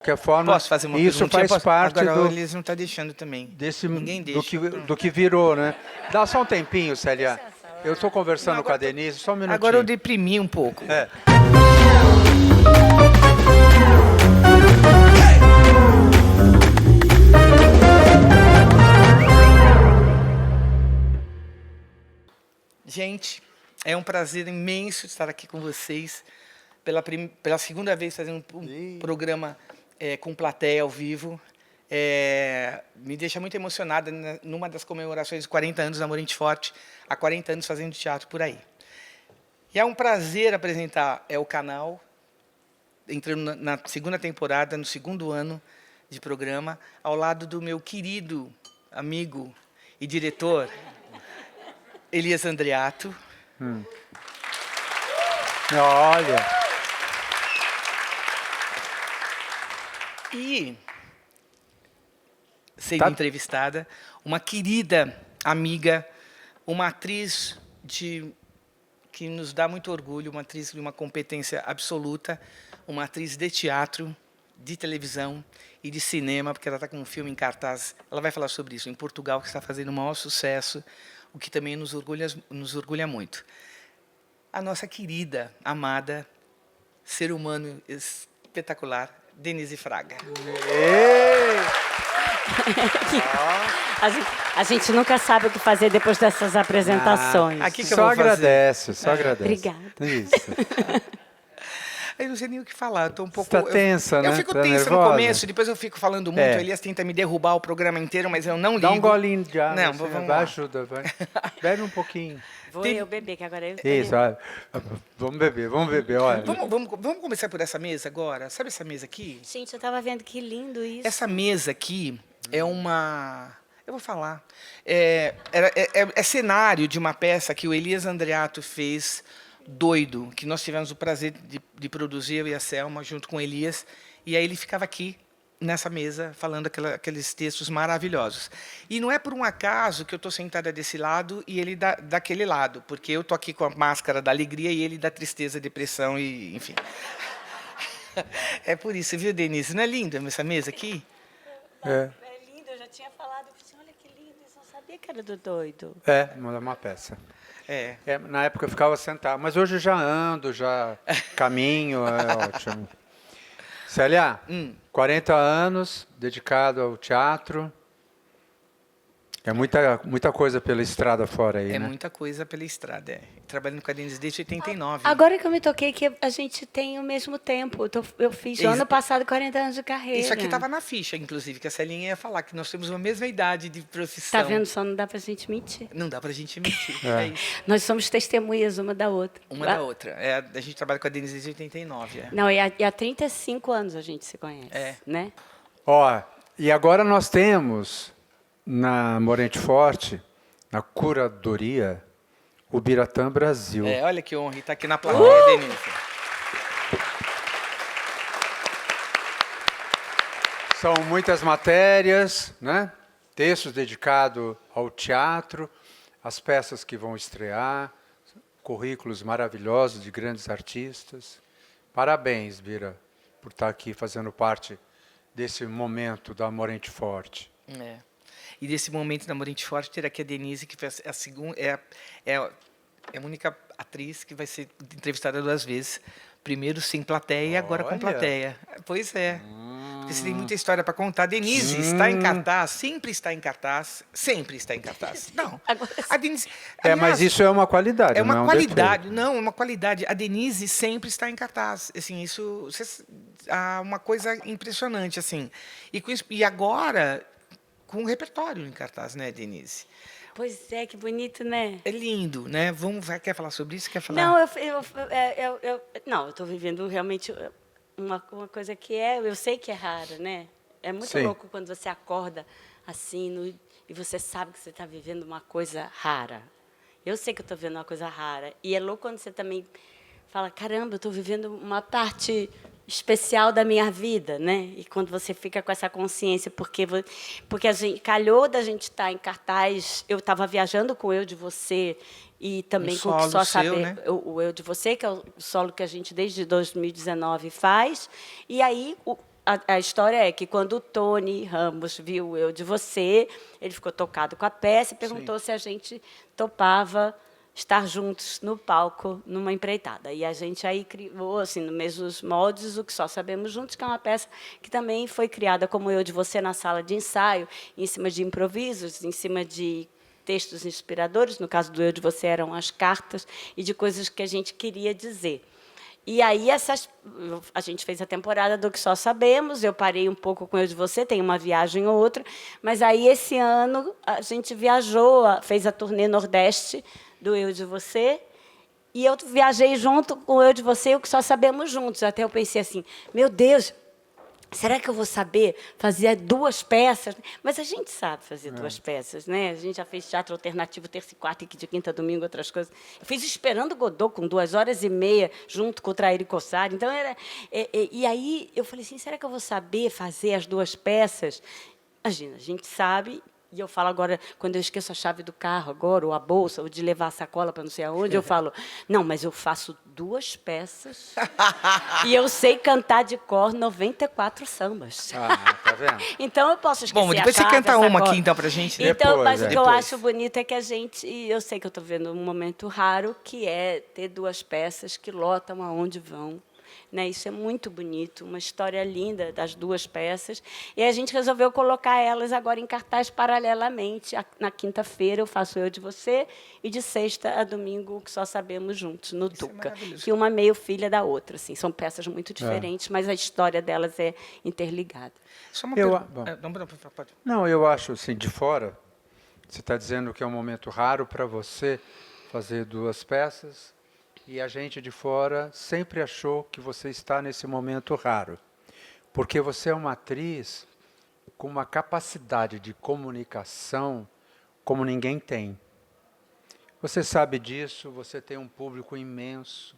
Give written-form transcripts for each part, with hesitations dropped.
qualquer forma, Posso fazer uma isso perguntinha? faz parte Agora eles não estão deixando também. Ninguém deixa. do que virou, né? Dá só um tempinho, Célia. Eu estou conversando Não, com a agora Denise, só um minutinho. Agora eu deprimi um pouco. É. Gente, é um prazer imenso estar aqui com vocês. Pela segunda vez fazendo um programa com plateia ao vivo. Me deixa muito emocionada numa das comemorações de 40 anos da Morente Forte, há 40 anos fazendo teatro por aí. E é um prazer apresentar o canal, entrando na segunda temporada, no segundo ano de programa, ao lado do meu querido amigo e diretor, Elias Andreato. Olha. E, sendo entrevistada, uma querida amiga, uma atriz que nos dá muito orgulho, uma atriz de uma competência absoluta, uma atriz de teatro, de televisão e de cinema, porque ela está com um filme em cartaz, ela vai falar sobre isso, em Portugal, que está fazendo o maior sucesso, o que também nos orgulha muito. A nossa querida, amada, ser humano espetacular, Denise Fraga. A gente nunca sabe o que fazer depois dessas apresentações. Aqui que eu Só vou fazer. agradece, só agradece. Obrigada. Isso. Eu não sei nem o que falar, eu tô um pouco... Você tá tensa, né? Eu fico Tá tensa no nervosa? começo, depois eu fico falando muito, É. o Elias tenta me derrubar o programa inteiro, mas eu não ligo. Dá um golinho de água, Não, assim, vamos vai, lá. ajuda, vai. Bebe um pouquinho. Vou eu beber, que agora eu... Isso, olha. Vamos beber, olha. Vamos começar por essa mesa agora? Sabe essa mesa aqui? Gente, eu estava vendo que lindo isso. Essa mesa aqui é uma... Eu vou falar. É cenário de uma peça que o Elias Andreato fez, Doido, que nós tivemos o prazer de produzir, eu e a Selma, junto com o Elias. E aí ele ficava aqui, nessa mesa, falando aqueles textos maravilhosos. E não é por um acaso que eu estou sentada desse lado e ele daquele lado, porque eu estou aqui com a máscara da alegria e ele da tristeza, depressão e, enfim. É por isso, viu, Denise? Não é linda essa mesa aqui? É lindo, eu já tinha falado. Eu falei, olha que lindo, eu só sabia que era do Doido. É, uma peça. Na época eu ficava sentado, mas hoje eu já ando, já caminho, é ótimo. Célia, 40 anos, dedicado ao teatro. É muita coisa pela estrada fora aí, É né? muita coisa pela estrada, Trabalhando com a Denise desde 89. Agora que eu me toquei que a gente tem o mesmo tempo. Eu fiz ano passado 40 anos de carreira. Isso aqui estava na ficha, inclusive, que a Celinha ia falar, que nós temos a mesma idade de profissão. Tá vendo? Só não dá pra gente mentir. Não dá pra gente mentir. É isso. Nós somos testemunhas uma da outra. Uma da outra. A gente trabalha com a Denise desde 89. Não, e há 35 anos a gente se conhece, né? Ó, e agora nós temos na Morente Forte, na curadoria, o Biratã Brasil. Olha que honra, está aqui na plateia, Denise. São muitas matérias, né? Textos dedicados ao teatro, as peças que vão estrear, currículos maravilhosos de grandes artistas. Parabéns, Bira, por estar aqui fazendo parte desse momento da Morente Forte. E desse momento da Morente Forte, ter aqui a Denise, que foi a segunda, é a única atriz que vai ser entrevistada 2 vezes. Primeiro sem plateia e agora com plateia. Pois é. Porque você tem muita história para contar. Denise está em cartaz, sempre está em cartaz, sempre está em cartaz. Não. A Denise, aliás, mas isso é uma qualidade, é uma não qualidade. defeito. Não, é uma qualidade. A Denise sempre está em cartaz. Assim, isso é uma coisa impressionante, assim. E agora com um repertório em cartaz, né, Denise? Pois é, que bonito, né? É lindo, né? Quer falar sobre isso? Quer falar? Não, eu estou vivendo realmente uma coisa que eu sei que é rara, né? É muito louco quando você acorda assim e você sabe que você está vivendo uma coisa rara. Eu sei que eu estou vivendo uma coisa rara. E é louco quando você também fala, caramba, eu estou vivendo uma parte especial da minha vida, né? E quando você fica com essa consciência, porque a gente calhou da gente estar em cartaz, eu estava viajando com o Eu de Você e também com o Só Saber, né? o Eu de Você, que é o solo que a gente desde 2019 faz, e aí a história é que quando o Tony Ramos viu Eu de Você, ele ficou tocado com a peça e perguntou se a gente topava estar juntos no palco, numa empreitada. E a gente aí criou, assim, nos mesmos moldes, O Que Só Sabemos Juntos, que é uma peça que também foi criada como Eu de Você na sala de ensaio, em cima de improvisos, em cima de textos inspiradores. No caso do Eu de Você, eram as cartas e de coisas que a gente queria dizer. E aí a gente fez a temporada do Que Só Sabemos, eu parei um pouco com Eu de Você, tem uma viagem ou outra, mas aí esse ano a gente viajou, fez a turnê Nordeste do Eu de Você, e eu viajei junto com o Eu de Você e O Que Só Sabemos Juntos. Até eu pensei assim, meu Deus, será que eu vou saber fazer 2 peças? Mas a gente sabe fazer 2 peças, né? A gente já fez teatro alternativo terça e quarta, e de quinta a domingo, outras coisas. Eu fiz Esperando Godot com 2h30, junto com o Traíra e Cossari. Então, e aí eu falei assim, será que eu vou saber fazer as 2 peças? Imagina, a gente sabe. E eu falo agora, quando eu esqueço a chave do carro agora, ou a bolsa, ou de levar a sacola para não sei aonde, eu falo, não, mas eu faço 2 peças e eu sei cantar de cor 94 sambas. Ah, tá vendo? Então eu posso esquecer Bom, depois a chave, você canta a uma sacola. aqui, então, pra gente. Então, Depois, mas o que eu depois. acho bonito é que a gente, e eu sei que eu estou vendo um momento raro, que é ter 2 peças que lotam aonde vão. Né? Isso é muito bonito, uma história linda das 2 peças. E a gente resolveu colocar elas agora em cartaz paralelamente. Na quinta-feira eu faço Eu de Você e de sexta a domingo O Que Só Sabemos Juntos, no Tuca. maravilhoso. Que uma meio filha da outra. Assim. São peças muito diferentes, mas a história delas é interligada. Só uma Eu- pergunta. bom. Não, pode. Não, eu acho assim, de fora, você está dizendo que é um momento raro para você fazer 2 peças, e a gente de fora sempre achou que você está nesse momento raro. Porque você é uma atriz com uma capacidade de comunicação como ninguém tem. Você sabe disso, você tem um público imenso.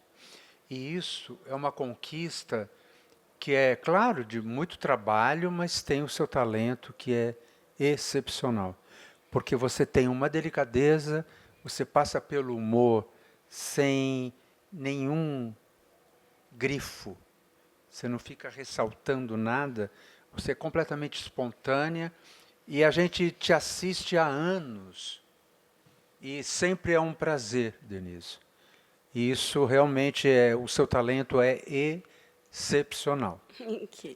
E isso é uma conquista que é, claro, de muito trabalho, mas tem o seu talento que é excepcional. Porque você tem uma delicadeza, você passa pelo humor sem nenhum grifo. Você não fica ressaltando nada, você é completamente espontânea e a gente te assiste há anos. E sempre é um prazer, Denise. E isso realmente o seu talento é excepcional.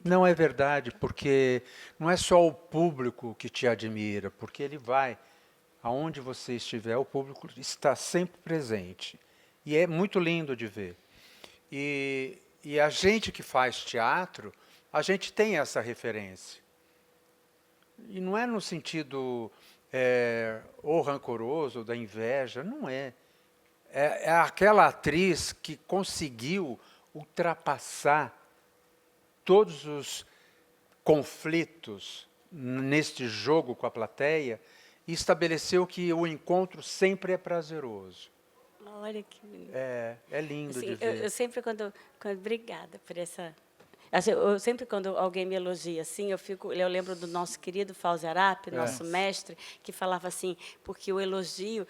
Não é verdade, porque não é só o público que te admira, porque ele vai, aonde você estiver, o público está sempre presente. E é muito lindo de ver. E a gente que faz teatro, a gente tem essa referência. E não é no sentido ou rancoroso, ou da inveja, não é. É aquela atriz que conseguiu ultrapassar todos os conflitos neste jogo com a plateia e estabeleceu que o encontro sempre é prazeroso. Olha que bonito. É lindo Assim, de ver. eu sempre, obrigada por essa... Assim, eu sempre, quando alguém me elogia assim, eu lembro do nosso querido Fauzi Arap, nosso mestre, que falava assim, porque o elogio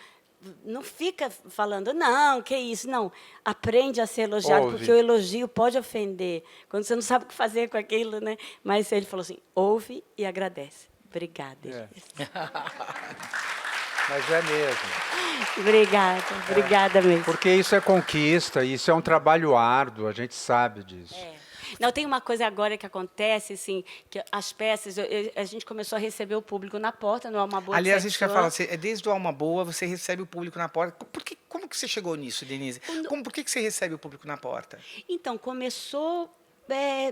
não fica falando, não, que isso, não. Aprende a ser elogiado, Ouve. porque o elogio pode ofender, quando você não sabe o que fazer com aquilo, né? Mas ele falou assim, ouve e agradece. Obrigada. Mas é mesmo. Obrigada mesmo. Porque isso é conquista, isso é um trabalho árduo, a gente sabe disso. Não, tem uma coisa agora que acontece, assim, que as peças, a gente começou a receber o público na porta, no Alma Boa. Aliás, a gente quer falar, desde o Alma Boa, você recebe o público na porta. Como que você chegou nisso, Denise? Por que você recebe o público na porta? Então, começou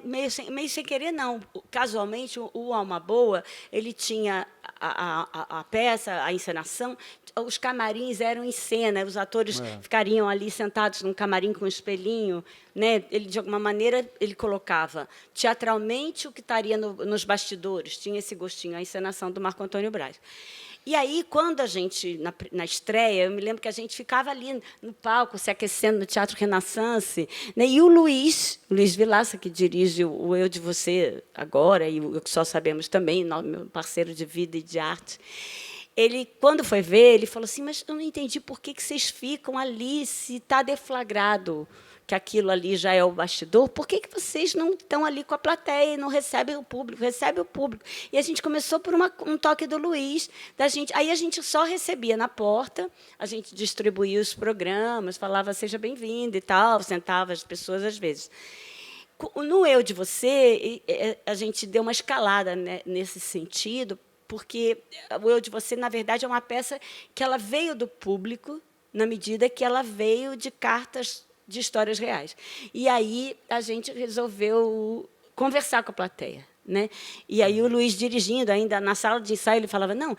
meio sem querer, não. Casualmente, o Alma Boa, ele tinha a peça, a encenação, os camarins eram em cena, os atores ficariam ali sentados num camarim com um espelhinho, né? Ele, de alguma maneira, ele colocava teatralmente o que estaria nos bastidores, tinha esse gostinho, a encenação do Marco Antônio Braz. E aí, quando a gente, na estreia, eu me lembro que a gente ficava ali no palco, se aquecendo no Teatro Renaissance, né? E o Luiz Vilaça, que dirige o Eu de Você agora, e o Que Só Sabemos também, meu parceiro de vida e de arte, ele, quando foi ver, ele falou assim, mas eu não entendi por que vocês ficam ali se está deflagrado. que aquilo ali já é o bastidor, por que vocês não estão ali com a plateia e não recebem o público? Recebe o público. E a gente começou por um toque do Luiz, da gente. Aí a gente só recebia na porta, a gente distribuía os programas, falava seja bem-vindo e tal, sentava as pessoas às vezes. No Eu de Você, a gente deu uma escalada, né, nesse sentido, porque o Eu de Você, na verdade, é uma peça que ela veio do público, na medida que ela veio de cartas de histórias reais. E aí a gente resolveu conversar com a plateia, né? E aí o Luiz dirigindo, ainda na sala de ensaio, ele falava, não,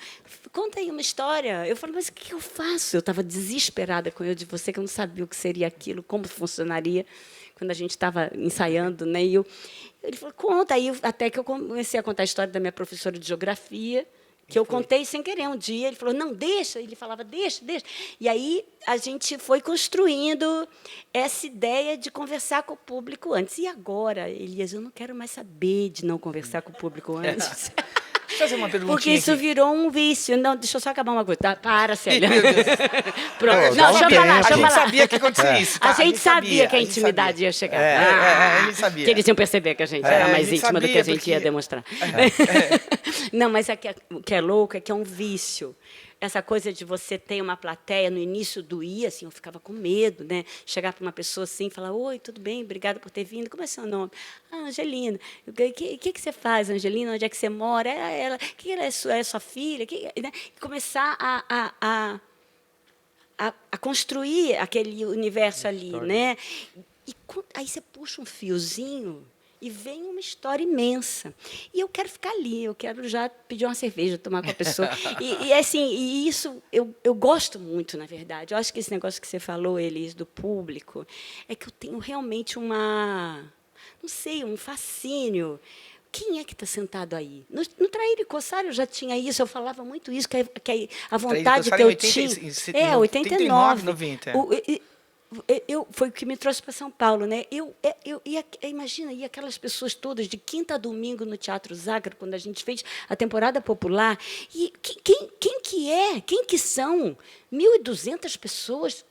conta aí uma história. Eu falei, mas o que eu faço? Eu estava desesperada com o Eu de Você, que eu não sabia o que seria aquilo, como funcionaria, quando a gente estava ensaiando, né? E ele falou, conta. Aí, até que eu comecei a contar a história da minha professora de geografia, que eu contei sem querer um dia. Ele falou, não, deixa. Ele falava, deixa. E aí a gente foi construindo essa ideia de conversar com o público antes. E agora, Elias, eu não quero mais saber de não conversar com o público antes. Deixa eu fazer uma perguntinha. Porque isso aqui. virou um vício. Não, deixa eu só acabar uma coisa. Tá? Para, Célia. Meu Deus. Pronto. Não, Não, deixa eu falar, a deixa eu gente falar. sabia que ia acontecer isso. Tá? A gente sabia que a gente intimidade sabia. ia chegar. A gente sabia. Que eles iam perceber que a gente era a mais gente íntima do que sabia, a gente ia porque- demonstrar. Não, mas o que é louco é que é um vício. Essa coisa de você ter uma plateia, no início doía, assim, eu ficava com medo, né? Chegar para uma pessoa assim e falar, oi, tudo bem, obrigada por ter vindo, como é seu nome? Ah, Angelina. O que você faz, Angelina? Onde é que você mora? Que ela é sua filha? Né? E começar a construir aquele universo ali, né? E aí você puxa um fiozinho e vem uma história imensa. E eu quero ficar ali, eu quero já pedir uma cerveja, tomar com a pessoa. E isso eu gosto muito, na verdade. Eu acho que esse negócio que você falou, Elis, do público, é que eu tenho realmente não sei, um fascínio. Quem é que está sentado aí? No Traíra e Coçar eu já tinha isso, eu falava muito isso, que a vontade que eu tinha... 89, 90. Foi o que me trouxe para São Paulo, né? Imagina, e aquelas pessoas todas, de quinta a domingo no Teatro Zácaro, quando a gente fez a temporada popular. E quem que são 1.200 pessoas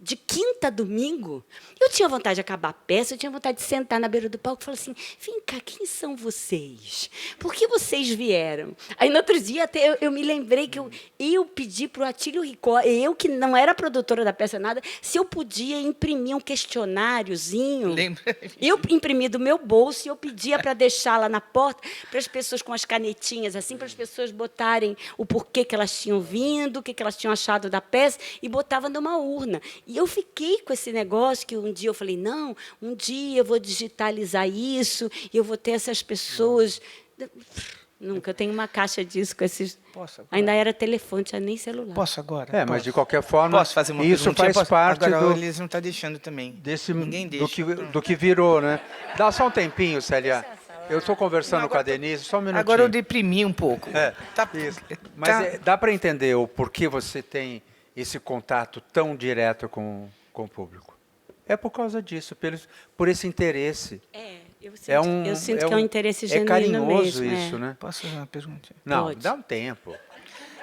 de quinta a domingo? Eu tinha vontade de acabar a peça, eu tinha vontade de sentar na beira do palco e falar assim, vem cá, quem são vocês? Por que vocês vieram? Aí, no outro dia, até eu me lembrei que eu pedi para o Atílio Ricó, eu que não era produtora da peça nada, se eu podia imprimir um questionáriozinho. Lembra? Eu imprimi do meu bolso e eu pedia para deixar lá na porta, para as pessoas com as canetinhas, assim, para as pessoas botarem o porquê que elas tinham vindo, o que elas tinham achado da peça, e botava numa urna. E eu fiquei com esse negócio que um dia eu falei, não, um dia eu vou digitalizar isso e eu vou ter essas pessoas... Nunca, eu tenho uma caixa disso com esses... Posso agora? Ainda era telefone, tinha nem celular. Posso agora? É, mas Posso? de qualquer forma, Posso fazer uma isso perguntinha? faz parte Agora eles não estão deixando também. do Ninguém deixa. do que virou, né? Dá só um tempinho, Célia. Eu estou conversando com a Denise, só um minutinho. Agora eu deprimi um pouco. Tá, Isso. Mas dá para entender o porquê você tem esse contato tão direto com o público. É por causa disso, por esse interesse. Eu sinto que é um interesse genuíno carinhoso mesmo. isso, né? Posso fazer uma pergunta? Não, Pode. dá um tempo.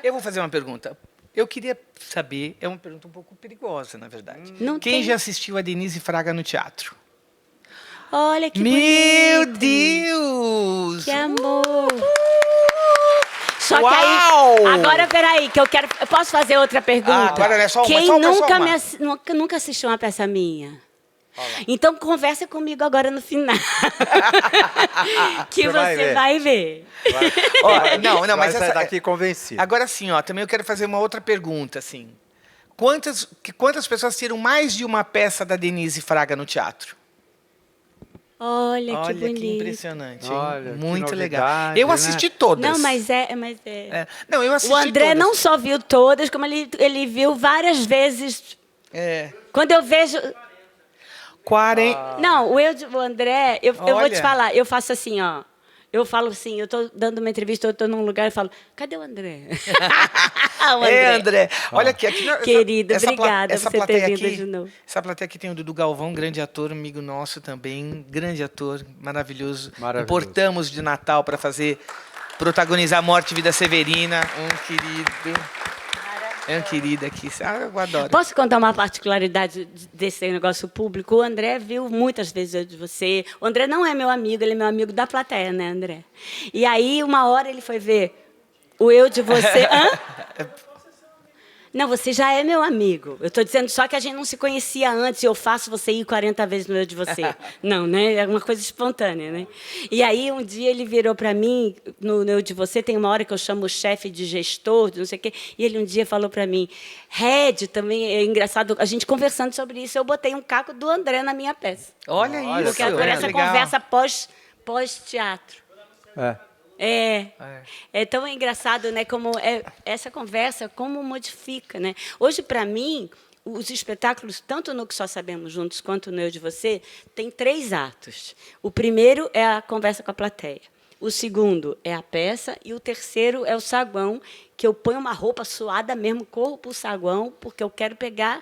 Eu vou fazer uma pergunta. Eu queria saber, é uma pergunta um pouco perigosa, na verdade. Não Quem tem- já assistiu a Denise Fraga no teatro? Olha que Meu bonito. Deus! Que amor! Só Uau! que aí, agora peraí, que eu posso fazer outra pergunta? agora é só uma, Quem só uma, nunca, só uma. nunca assistiu uma peça minha? Então conversa comigo agora no final. Que Você vai você ver. vai ver. Ó, não, Vai mas sair essa, daqui convencido. agora sim, ó, também eu quero fazer uma outra pergunta, assim. Quantas pessoas assistiram mais de uma peça da Denise Fraga no teatro? Olha, que Olha bonito. que impressionante, hein? Olha, que Muito legal. novidade, Eu né? assisti todas. Não, mas é. Não, eu assisti O André todas. não só viu todas, como ele viu várias vezes. É. Quando eu vejo. 40. Não, o André, eu vou te Olha. falar, eu faço assim, ó. Eu falo assim, eu estou dando uma entrevista, eu estou num lugar e falo, cadê o André? O André. Olha aqui. Querido, obrigada essa por você ter plateia vindo aqui, de novo. Essa plateia aqui tem o Dudu Galvão, grande ator, amigo nosso também, grande ator, maravilhoso. Maravilhoso. Importamos de Natal para protagonizar Morte e Vida Severina, um querido. É uma querida aqui. Eu adoro. Posso contar uma particularidade desse negócio público? O André viu muitas vezes eu de você. O André não é meu amigo, ele é meu amigo da plateia, né, André? E aí, uma hora ele foi ver o eu de você. Hã? Não, você já é meu amigo. Eu estou dizendo só que a gente não se conhecia antes e eu faço você ir 40 vezes no eu de você. Não, né? É uma coisa espontânea, né? E aí, um dia, ele virou para mim, no eu de você, tem uma hora que eu chamo o chefe de gestor, de não sei o quê, e ele um dia falou para mim, Red, também é engraçado, a gente conversando sobre isso, eu botei um caco do André na minha peça. Olha isso. Porque por essa legal. conversa pós-teatro. É tão engraçado, né? Como essa conversa, como modifica, né? Hoje, para mim, os espetáculos, tanto no Que Só Sabemos Juntos quanto no Eu de Você, tem 3 atos. O primeiro é a conversa com a plateia. O segundo é a peça e o terceiro é o saguão, que eu ponho uma roupa suada mesmo, corro para o saguão, porque eu quero pegar.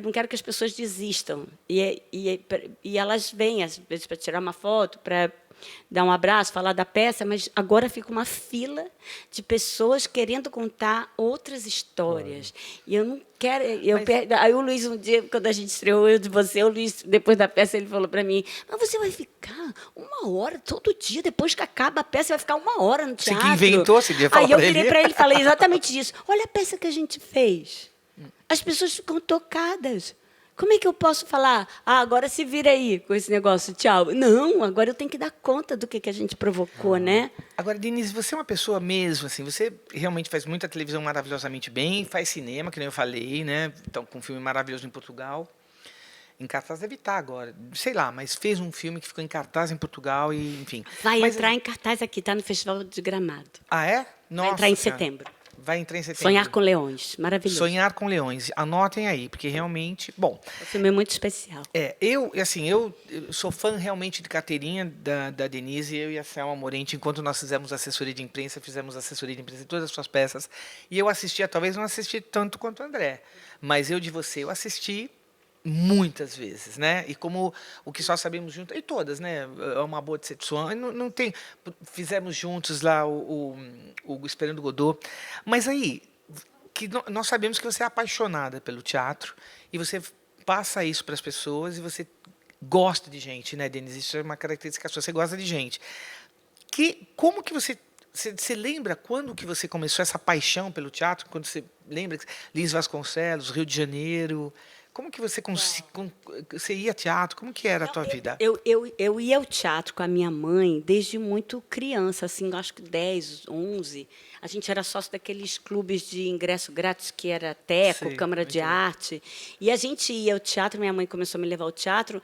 Não quero que as pessoas desistam. E elas vêm, às vezes, para tirar uma foto, para dar um abraço, falar da peça, mas agora fica uma fila de pessoas querendo contar outras histórias. E eu não quero... Aí o Luiz, um dia, quando a gente estreou Eu de Você, o Luiz, depois da peça, ele falou para mim, mas você vai ficar 1 hora todo dia, depois que acaba a peça, vai ficar 1 hora no teatro. Você que inventou, você devia falar Aí eu para virei ele. para ele e falei exatamente isso. Olha a peça que a gente fez. As pessoas ficam tocadas. Como é que eu posso falar? Agora se vira aí com esse negócio, tchau. Não, agora eu tenho que dar conta do que a gente provocou, né? Agora, Denise, você é uma pessoa mesmo, assim, você realmente faz muita televisão maravilhosamente bem, faz cinema, que nem eu falei, né? Então, com um filme maravilhoso em Portugal. Em cartaz deve estar agora, sei lá, mas fez um filme que ficou em cartaz em Portugal e, enfim. Vai entrar em cartaz aqui, está no Festival de Gramado. Ah, é? Nossa, vai entrar em Senhora. setembro. Vai entrar em setembro. Sonhar com Leões, maravilhoso. Sonhar com Leões. Anotem aí, porque realmente... Bom, o filme é muito especial. Eu sou fã realmente de carteirinha da Denise, eu e a Selma Morente, enquanto nós fizemos assessoria de imprensa em todas as suas peças, e eu assistia, talvez não assisti tanto quanto o André, mas Eu de Você, eu assisti muitas vezes, né? E como O Que Só Sabemos Juntos, e todas, né? É uma boa decepção. Não tem. Fizemos juntos lá o Esperando Godot. Mas aí, nós sabemos que você é apaixonada pelo teatro e você passa isso para as pessoas e você gosta de gente, né, Denise? Isso é uma característica sua, você gosta de gente. Como que você lembra quando que você começou essa paixão pelo teatro? Quando você lembra Lins Vasconcelos, Rio de Janeiro? Como que você ia ao teatro? Como que era a tua vida? Eu ia ao teatro com a minha mãe desde muito criança, assim, acho que 10, 11. A gente era sócio daqueles clubes de ingresso grátis, que era Teco, Câmara de Arte. E a gente ia ao teatro, minha mãe começou a me levar ao teatro,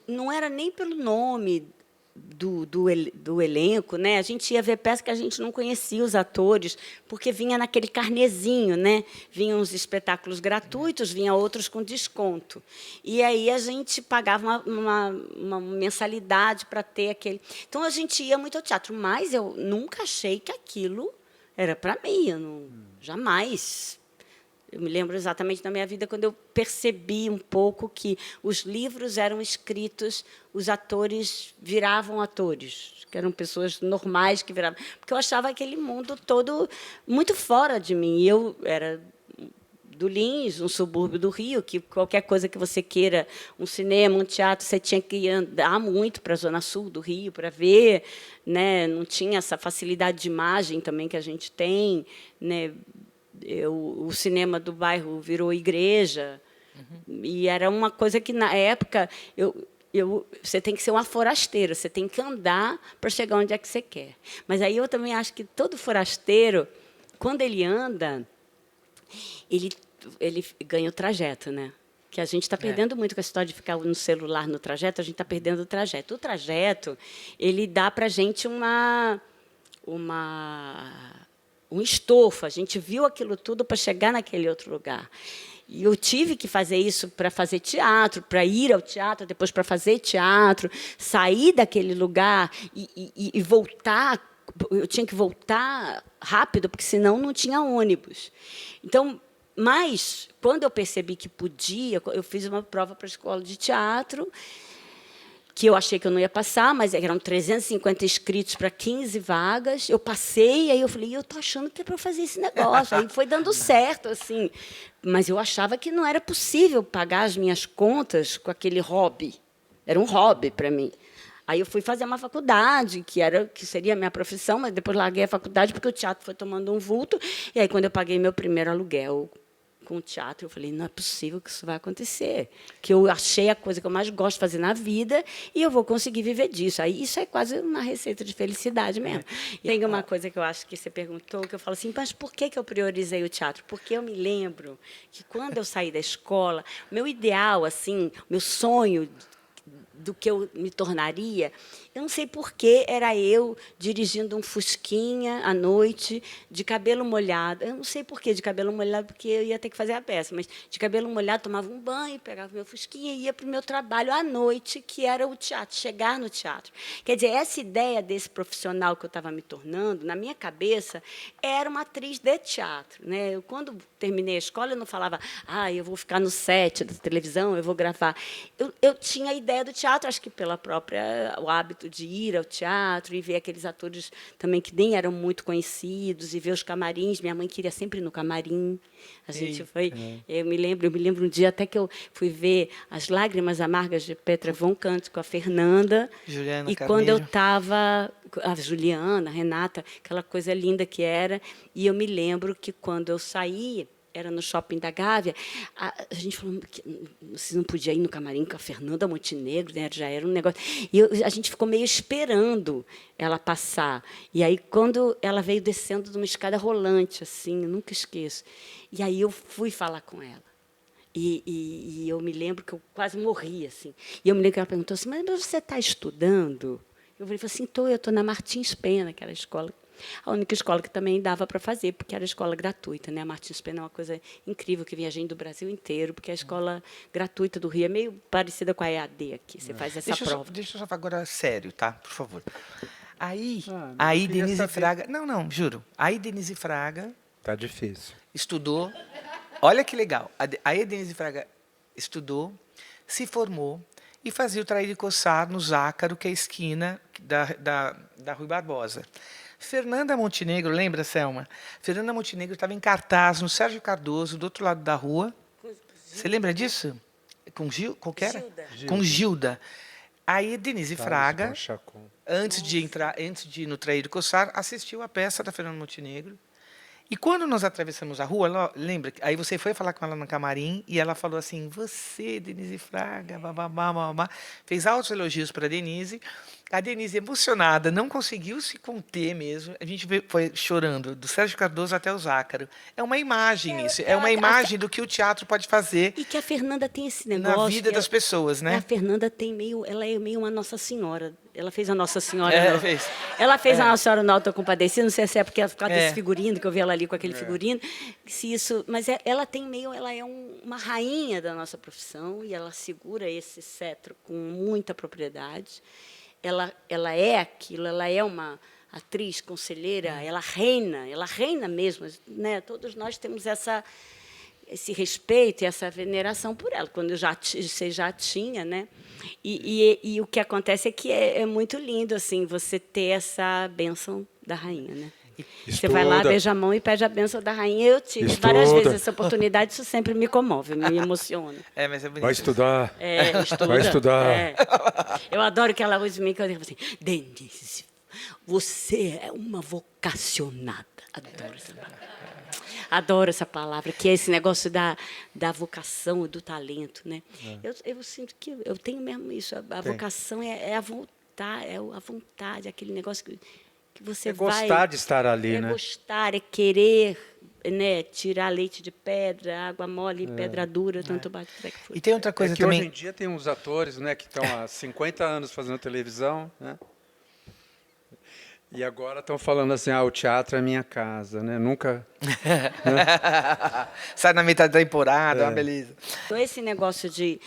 não era nem pelo nome do elenco, né? A gente ia ver peça que a gente não conhecia os atores, porque vinha naquele carnezinho, né? Vinham os espetáculos gratuitos, vinha outros com desconto. E aí a gente pagava uma mensalidade para ter aquele... Então, a gente ia muito ao teatro, mas eu nunca achei que aquilo era para mim. Jamais. Eu me lembro exatamente da minha vida quando eu percebi um pouco que os livros eram escritos, os atores viravam atores, que eram pessoas normais que viravam. Porque eu achava aquele mundo todo muito fora de mim. E eu era do Lins, um subúrbio do Rio, que qualquer coisa que você queira, um cinema, um teatro, você tinha que andar muito para a zona sul do Rio para ver, né? Não tinha essa facilidade de imagem também que a gente tem, né? O cinema do bairro virou igreja. E era uma coisa que, na época, você tem que ser uma forasteira, você tem que andar para chegar onde é que você quer. Mas aí eu também acho que todo forasteiro, quando ele anda, ele ganha o trajeto, né? Que a gente está perdendo muito com a história de ficar no celular no trajeto, a gente está perdendo o trajeto. O trajeto, ele dá para a gente um estofo, a gente viu aquilo tudo para chegar naquele outro lugar. E eu tive que fazer isso para fazer teatro, para ir ao teatro, depois para fazer teatro, sair daquele lugar e voltar. Eu tinha que voltar rápido, porque senão não tinha ônibus. Então, mas, quando eu percebi que podia, eu fiz uma prova para a escola de teatro. que eu achei que eu não ia passar, mas eram 350 inscritos para 15 vagas. Eu passei, aí eu falei, eu estou achando que é para eu fazer esse negócio. Aí foi dando certo, assim. Mas eu achava que não era possível pagar as minhas contas com aquele hobby. Era um hobby para mim. Aí eu fui fazer uma faculdade, que seria a minha profissão, mas depois larguei a faculdade porque o teatro foi tomando um vulto. E aí, quando eu paguei meu primeiro aluguel com o teatro, eu falei, não é possível que isso vai acontecer, que eu achei a coisa que eu mais gosto de fazer na vida e eu vou conseguir viver disso. Aí isso é quase uma receita de felicidade mesmo. E tem uma coisa que eu acho que você perguntou, que eu falo assim, mas por que eu priorizei o teatro? Porque eu me lembro que quando eu saí da escola, meu ideal, assim, meu sonho do que eu me tornaria, eu não sei por que era eu dirigindo um fusquinha à noite, de cabelo molhado. Eu não sei por que de cabelo molhado, porque eu ia ter que fazer a peça, mas de cabelo molhado, tomava um banho, pegava meu fusquinha e ia para o meu trabalho à noite, que era o teatro, chegar no teatro. Quer dizer, essa ideia desse profissional que eu estava me tornando, na minha cabeça, era uma atriz de teatro. Né? Eu, quando terminei a escola, eu não falava, eu vou ficar no set da televisão, eu vou gravar. Eu tinha a ideia do teatro, acho que pela própria o hábito de ir ao teatro e ver aqueles atores também que nem eram muito conhecidos e ver os camarins. Minha mãe queria sempre ir no camarim. A gente foi. Eu me lembro um dia até que eu fui ver As Lágrimas Amargas de Petra von Kant com a Fernanda. Juliana e Carneiro. quando eu estava a Juliana, a Renata, aquela coisa linda que era, e eu me lembro que quando eu saí, era no shopping da Gávea, a gente falou que você não podia ir no camarim com a Fernanda Montenegro, né? Já era um negócio. E a gente ficou meio esperando ela passar. E aí, quando ela veio descendo de uma escada rolante, assim, eu nunca esqueço. E aí eu fui falar com ela. E eu me lembro que eu quase morri, assim. E eu me lembro que ela perguntou assim, mas você está estudando? Eu falei assim, eu estou na Martins Pena, que era a escola. A única escola que também dava para fazer, porque era escola gratuita. Né? A Martins Pena é uma coisa incrível, que vinha gente do Brasil inteiro, porque a escola gratuita do Rio é meio parecida com a EAD aqui. Você faz essa prova. Deixa eu só falar agora sério, tá? Por favor. Aí queria Denise saber. Fraga... Não, juro. Aí Denise Fraga Tá difícil. estudou. Olha que legal. Aí a Denise Fraga estudou, se formou e fazia o Trair e Coçar no Zácaro, que é a esquina da Rui Barbosa. Fernanda Montenegro, lembra, Selma? Fernanda Montenegro estava em cartaz no Sérgio Cardoso, do outro lado da rua. Você lembra disso? Com Gil? Qual que era? Gilda. Com Gilda. Aí Denise Fraga, Chacon. antes de ir no Trair e Coçar, assistiu a peça da Fernanda Montenegro. E quando nós atravessamos a rua, lembra? Aí você foi falar com ela no camarim e ela falou assim, você, Denise Fraga, bababá, bababá. Fez altos elogios para a Denise. A Denise, emocionada, não conseguiu se conter mesmo. A gente foi chorando, do Sérgio Cardoso até o Zácaro. É uma imagem isso. É uma imagem do que o teatro pode fazer E que a Fernanda tem esse negócio. na vida das pessoas, né? A Fernanda ela é meio uma Nossa Senhora. Ela fez a Nossa Senhora. Fez. Ela fez a Nossa Senhora no Alta Compadecida, não sei se é porque ela ficava desse É. figurino, que eu vi ela ali com aquele figurino. Se isso, mas ela tem ela é uma rainha da nossa profissão e ela segura esse cetro com muita propriedade. Ela é aquilo, ela é uma atriz, conselheira, ela reina mesmo, né? Todos nós temos esse respeito e essa veneração por ela, quando você já tinha, né? E o que acontece é que é muito lindo assim você ter essa bênção da rainha, né? Você vai lá, beija a mão e pede a bênção da rainha. Eu tive várias vezes essa oportunidade, isso sempre me comove, me emociona. Mas é bonito. Vai estudar. Estuda. Vai estudar. Eu adoro que ela use mim, que eu digo assim, Denise, você é uma vocacionada. Adoro essa palavra. Adoro essa palavra, que é esse negócio da vocação e do talento. Né? Eu sinto que eu tenho mesmo isso. A vocação é a vontade, aquele negócio que você vai... Gostar de estar ali, né? É gostar, é querer, né, tirar leite de pedra, água mole, pedra dura, tanto bate que for. E tem outra coisa Que também. hoje em dia tem uns atores, né, que estão há 50 anos fazendo televisão, né? E agora estão falando assim, o teatro é minha casa, né? Nunca... Sai na metade da temporada, é uma beleza. Então, esse negócio de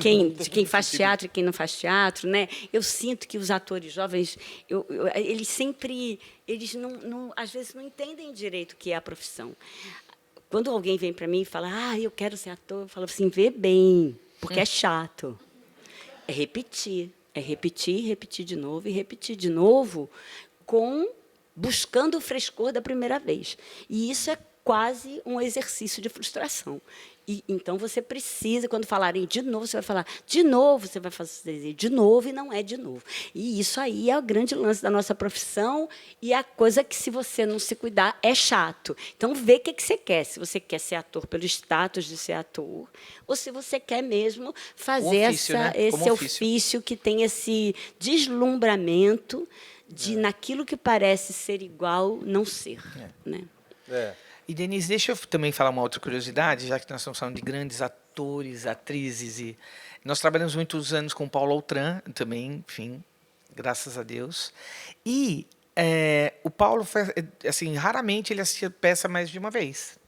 quem faz teatro e quem não faz teatro, né? Eu sinto que os atores jovens, eles não, às vezes não entendem direito o que é a profissão. Quando alguém vem para mim e fala, eu quero ser ator, eu falo assim, vê bem, porque é chato. É repetir. É repetir, repetir de novo e repetir de novo, buscando o frescor da primeira vez. E isso é quase um exercício de frustração. Então, você precisa, quando falarem de novo, você vai falar de novo, você vai fazer de novo e não é de novo. E isso aí é o grande lance da nossa profissão e a coisa que, se você não se cuidar, é chato. Então, vê o que você quer. Se você quer ser ator pelo status de ser ator, ou se você quer mesmo fazer ofício, né? esse ofício que tem esse deslumbramento de, naquilo que parece ser igual, não ser. Né? E, Denise, deixa eu também falar uma outra curiosidade, já que nós estamos falando de grandes atores, atrizes. E nós trabalhamos muitos anos com o Paulo Autran, também, enfim, graças a Deus. E o Paulo, assim, raramente ele assistia peça mais de uma vez.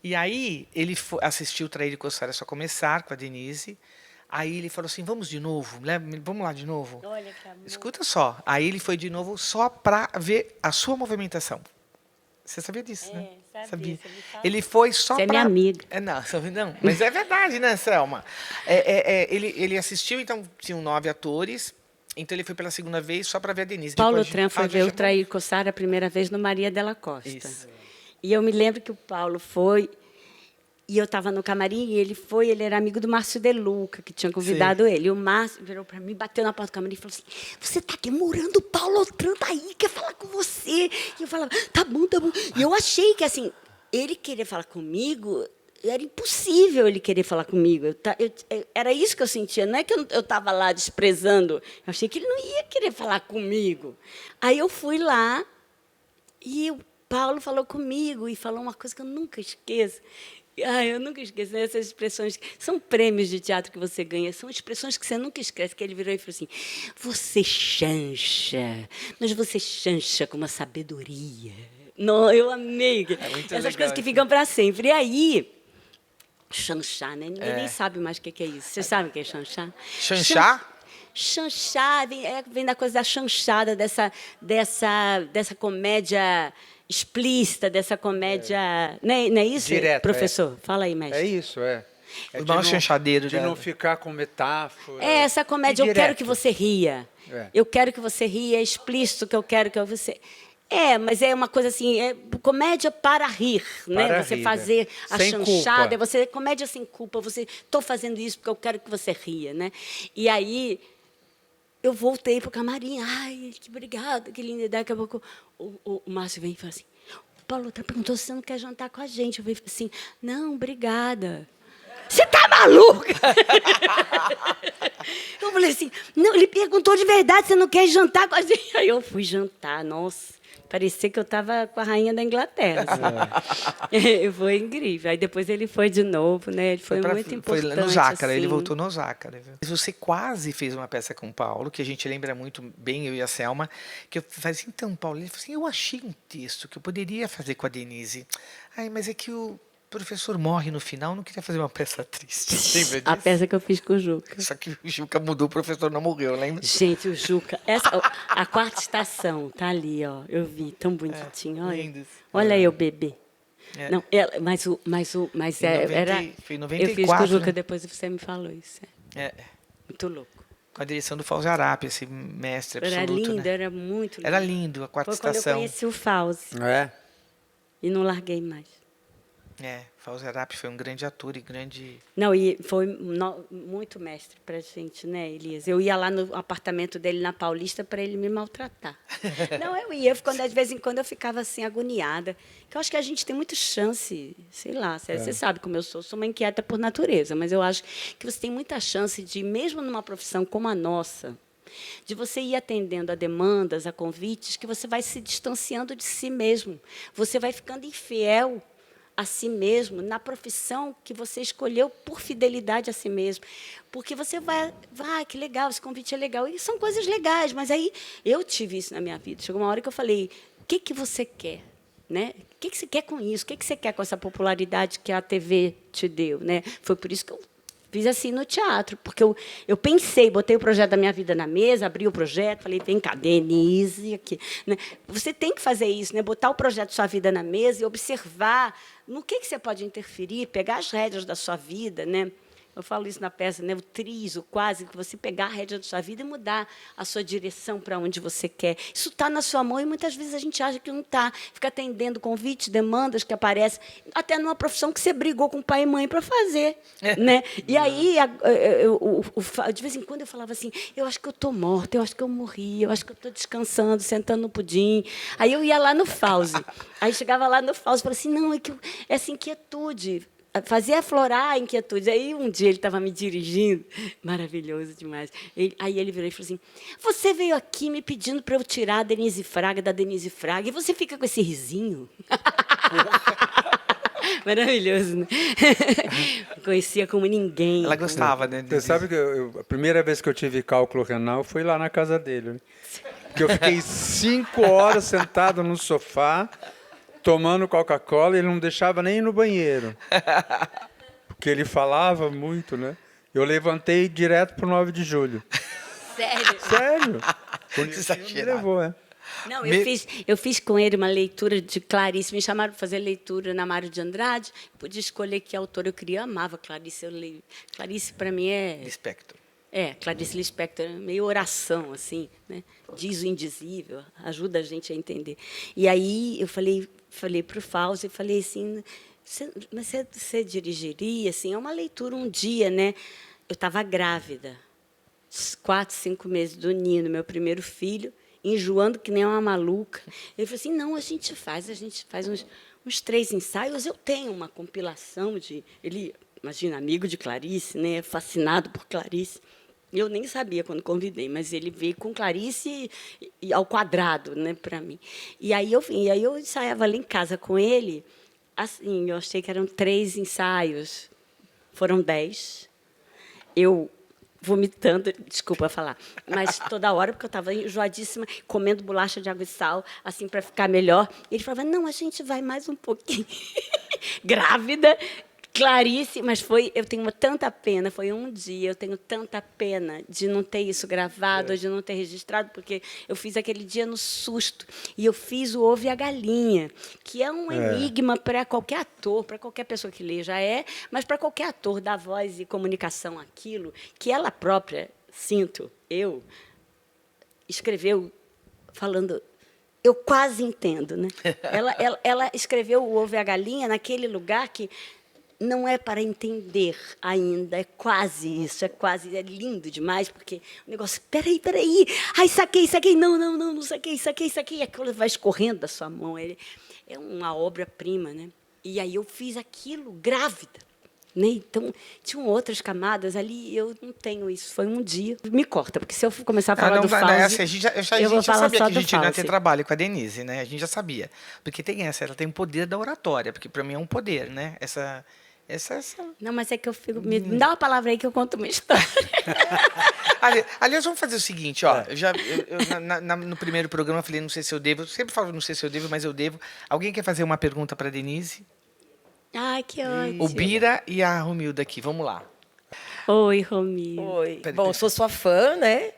E aí ele assistiu Trair e Coçar é Só Começar, com a Denise. Aí ele falou assim, vamos de novo, vamos lá de novo. Olha que amor. Escuta só. Aí ele foi de novo só para ver a sua movimentação. Você sabia disso, né? Sabia. Ele foi só para... Você é minha amiga. Não, mas é verdade, né, Selma? Ele assistiu, então, tinham 9 atores, então ele foi pela segunda vez só para ver a Denise. Paulo Autran foi ver o Trair e Coçar a primeira vez no Maria della Costa. Isso. E eu me lembro que o Paulo foi... E eu estava no camarim e ele era amigo do Márcio De Luca, que tinha convidado ele. E o Márcio virou para mim, bateu na porta do camarim e falou assim, você está demorando, o Paulo Autran está aí, quer falar com você. E eu falava, tá bom, tá bom. E eu achei que, assim, ele querer falar comigo, era impossível ele querer falar comigo. Era isso que eu sentia, não é que eu estava lá desprezando, eu achei que ele não ia querer falar comigo. Aí eu fui lá e o Paulo falou comigo e falou uma coisa que eu nunca esqueço. Eu nunca esqueço essas expressões. São prêmios de teatro que você ganha, são expressões que você nunca esquece. Que ele virou e falou assim, você chancha, mas você chancha com uma sabedoria. Não, eu amei. Essas coisas que ficam para sempre. E aí, chanchar, né? Ninguém nem sabe mais o que é isso. Vocês sabem o que é chanchar? Chanchar? Chanchar, vem da coisa da chanchada, dessa comédia explícita, dessa comédia... Não é isso, direta, professor? Fala aí, mestre. É isso, é. O maior chanchadeiro. De não ficar com metáfora. Essa comédia, eu quero que você ria. Eu quero que você ria, é explícito que eu quero que você... mas é uma coisa assim, comédia para rir, né? Para você rir, fazer a sem chanchada, culpa. Comédia sem culpa, estou fazendo isso porque eu quero que você ria, né? E aí... Eu voltei para o camarim. Ai, que obrigada, que linda. Daqui a pouco o Márcio vem e fala assim, o Paulo perguntou se você não quer jantar com a gente. Eu falei assim, não, obrigada. Você está maluca? Eu falei assim, não, ele perguntou de verdade, você não quer jantar com a gente? Aí eu fui jantar, nossa. Parecia que eu estava com a rainha da Inglaterra. Assim. Foi incrível. Aí depois ele foi de novo, né? Ele foi muito importante. Foi no Zácara, assim. ele voltou no Zácara. Você quase fez uma peça com o Paulo, que a gente lembra muito bem, eu e a Selma, que eu falei assim, então, Paulo, ele falou assim, eu achei um texto que eu poderia fazer com a Denise. Mas é que o professor morre no final, não queria fazer uma peça triste. Lembra disso? A peça que eu fiz com o Juca. Só que o Juca mudou, o professor não morreu, lembra? Gente, o Juca... a quarta estação tá ali, ó. Eu vi, tão bonitinho. Olha, olha aí o bebê. Não, era... Foi em 94, eu fiz com o Juca, né? depois você me falou isso. Muito louco. Com a direção do Fauzi Arap, esse mestre absoluto. Era lindo, né? era muito lindo. Era lindo, a quarta Foi quando estação. eu conheci o Fauzi. E não larguei mais. Fauzi Arap foi um grande ator e grande... Não, e foi muito mestre para a gente, né, Elias? Eu ia lá no apartamento dele na Paulista para ele me maltratar. Não, eu ia, de vez em quando eu ficava assim, agoniada. Que eu acho que a gente tem muita chance, sei lá, você sabe como eu sou uma inquieta por natureza, mas eu acho que você tem muita chance de, mesmo numa profissão como a nossa, de você ir atendendo a demandas, a convites, que você vai se distanciando de si mesmo. Você vai ficando infiel a si mesmo, na profissão que você escolheu por fidelidade a si mesmo. Porque você vai, que legal, esse convite é legal. E são coisas legais, mas aí eu tive isso na minha vida. Chegou uma hora que eu falei, o que você quer? Né? O que você quer com isso? O que você quer com essa popularidade que a TV te deu? Né? Foi por isso que eu fiz assim no teatro, porque eu pensei, botei o projeto da minha vida na mesa, abri o projeto, falei, vem cá, Denise, aqui. Né? Você tem que fazer isso, né? Botar o projeto da sua vida na mesa e observar no que você pode interferir, pegar as rédeas da sua vida, né? eu falo isso na peça, né? O triz, o quase, que você pegar a rédea da sua vida e mudar a sua direção para onde você quer. Isso está na sua mão e muitas vezes a gente acha que não está. Fica atendendo convites, demandas que aparecem, até numa profissão que você brigou com pai e mãe para fazer. Né? E aí, de vez em quando, eu falava assim, eu acho que eu estou morta, eu acho que eu morri, eu acho que eu estou descansando, sentando no pudim. Aí eu ia lá no Fauzi. Aí chegava lá no Fauzi e falava assim, não, essa inquietude, fazia aflorar a inquietude. Aí um dia ele estava me dirigindo, maravilhoso demais. Aí ele virou e falou assim, você veio aqui me pedindo para eu tirar a Denise Fraga da Denise Fraga, e você fica com esse risinho? Maravilhoso, né? Conhecia como ninguém. Ela gostava, né? Você sabe que a primeira vez que eu tive cálculo renal foi lá na casa dele. Né? Que eu fiquei 5 horas sentado no sofá, tomando Coca-Cola, e ele não deixava nem ir no banheiro. Porque ele falava muito, né? Eu levantei direto para o 9 de julho. Sério? Sério? Ele me levou, é. Não, eu fiz com ele uma leitura de Clarice. Me chamaram para fazer leitura na Mário de Andrade. Podia escolher que autor eu queria. Eu amava Clarice. Clarice, para mim, é... Lispector. Clarice Lispector, meio oração, assim, né? Diz o indizível, ajuda a gente a entender. E aí eu falei para o Fauzi, falei assim, mas você dirigiria, assim, é uma leitura um dia, né? Eu estava grávida, 4, 5 meses do Nino, meu primeiro filho, enjoando que nem uma maluca. Ele falou assim, não, a gente faz uns 3 ensaios, eu tenho uma compilação de... Ele, imagina, amigo de Clarice, né? Fascinado por Clarice. Eu nem sabia quando convidei, mas ele veio com Clarice e ao quadrado, né, para mim. E aí eu vim, aí eu ensaiava ali em casa com ele. Assim, eu achei que eram 3 ensaios, foram 10. Eu vomitando, desculpa falar, mas toda hora, porque eu estava enjoadíssima, comendo bolacha de água e sal, assim, para ficar melhor. Ele falava, não, a gente vai mais um pouquinho. Grávida, Clarice, mas eu tenho tanta pena, foi um dia, eu tenho tanta pena de não ter isso gravado, de não ter registrado, porque eu fiz aquele dia no susto, e eu fiz o Ovo e a Galinha, que é um enigma para qualquer ator, para qualquer pessoa que lê, já é, mas para qualquer ator da voz e comunicação, aquilo que ela própria, escreveu falando... Eu quase entendo, né? Ela escreveu o Ovo e a Galinha naquele lugar que não é para entender ainda, é quase isso, é lindo demais, porque o negócio, peraí, ai, saquei, não saquei, e aquilo vai escorrendo da sua mão, é uma obra-prima, né? E aí eu fiz aquilo grávida, né? Então, tinham outras camadas ali, eu não tenho isso, foi um dia. Me corta, porque se eu começar a falar do Fauzi, assim, a gente já sabia que a gente ia ter Fauzi. trabalho com a Denise, né? A gente já sabia. Porque ela tem o poder da oratória, porque para mim é um poder, né? Essa... Não, mas é que eu fico... Me dá uma palavra aí que eu conto uma história. Aliás, vamos fazer o seguinte, ó. No primeiro programa eu falei, não sei se eu devo. Eu sempre falo, não sei se eu devo, mas eu devo. Alguém quer fazer uma pergunta para a Denise? Ai, que ótimo. O Bira e a Romilda aqui, vamos lá. Oi, Romilda. Oi. Bom, sou sua fã, né?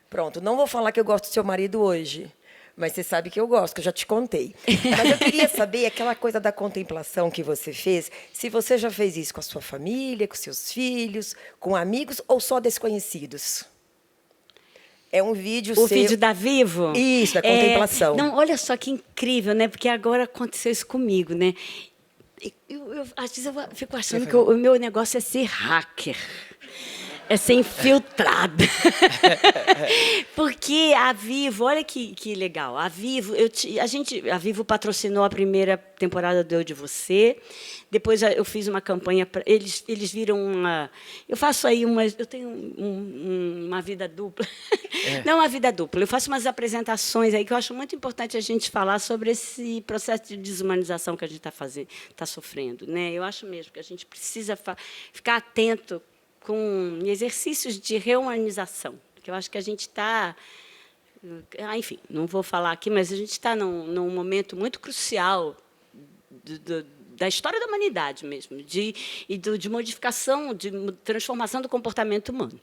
Pronto, não vou falar que eu gosto do seu marido hoje. Mas você sabe que eu gosto, que eu já te contei. Mas eu queria saber aquela coisa da contemplação que você fez, se você já fez isso com a sua família, com seus filhos, com amigos ou só desconhecidos? É um vídeo O vídeo da Vivo? Isso, da contemplação. Não, olha só que incrível, né? Porque agora aconteceu isso comigo, né? Às vezes eu fico achando que o meu negócio é ser hacker. É ser infiltrada. Porque a Vivo, olha que legal. A Vivo, a Vivo patrocinou a primeira temporada do Eu de Você. Depois eu fiz uma campanha para eles viram uma. Eu faço aí eu tenho uma vida dupla. Não uma vida dupla. Eu faço umas apresentações aí que eu acho muito importante a gente falar sobre esse processo de desumanização que a gente está sofrendo, né? Eu acho mesmo que a gente precisa ficar atento com exercícios de reumanização, que eu acho que a gente está... enfim, não vou falar aqui, mas a gente está num momento muito crucial da história da humanidade mesmo, de modificação, de transformação do comportamento humano.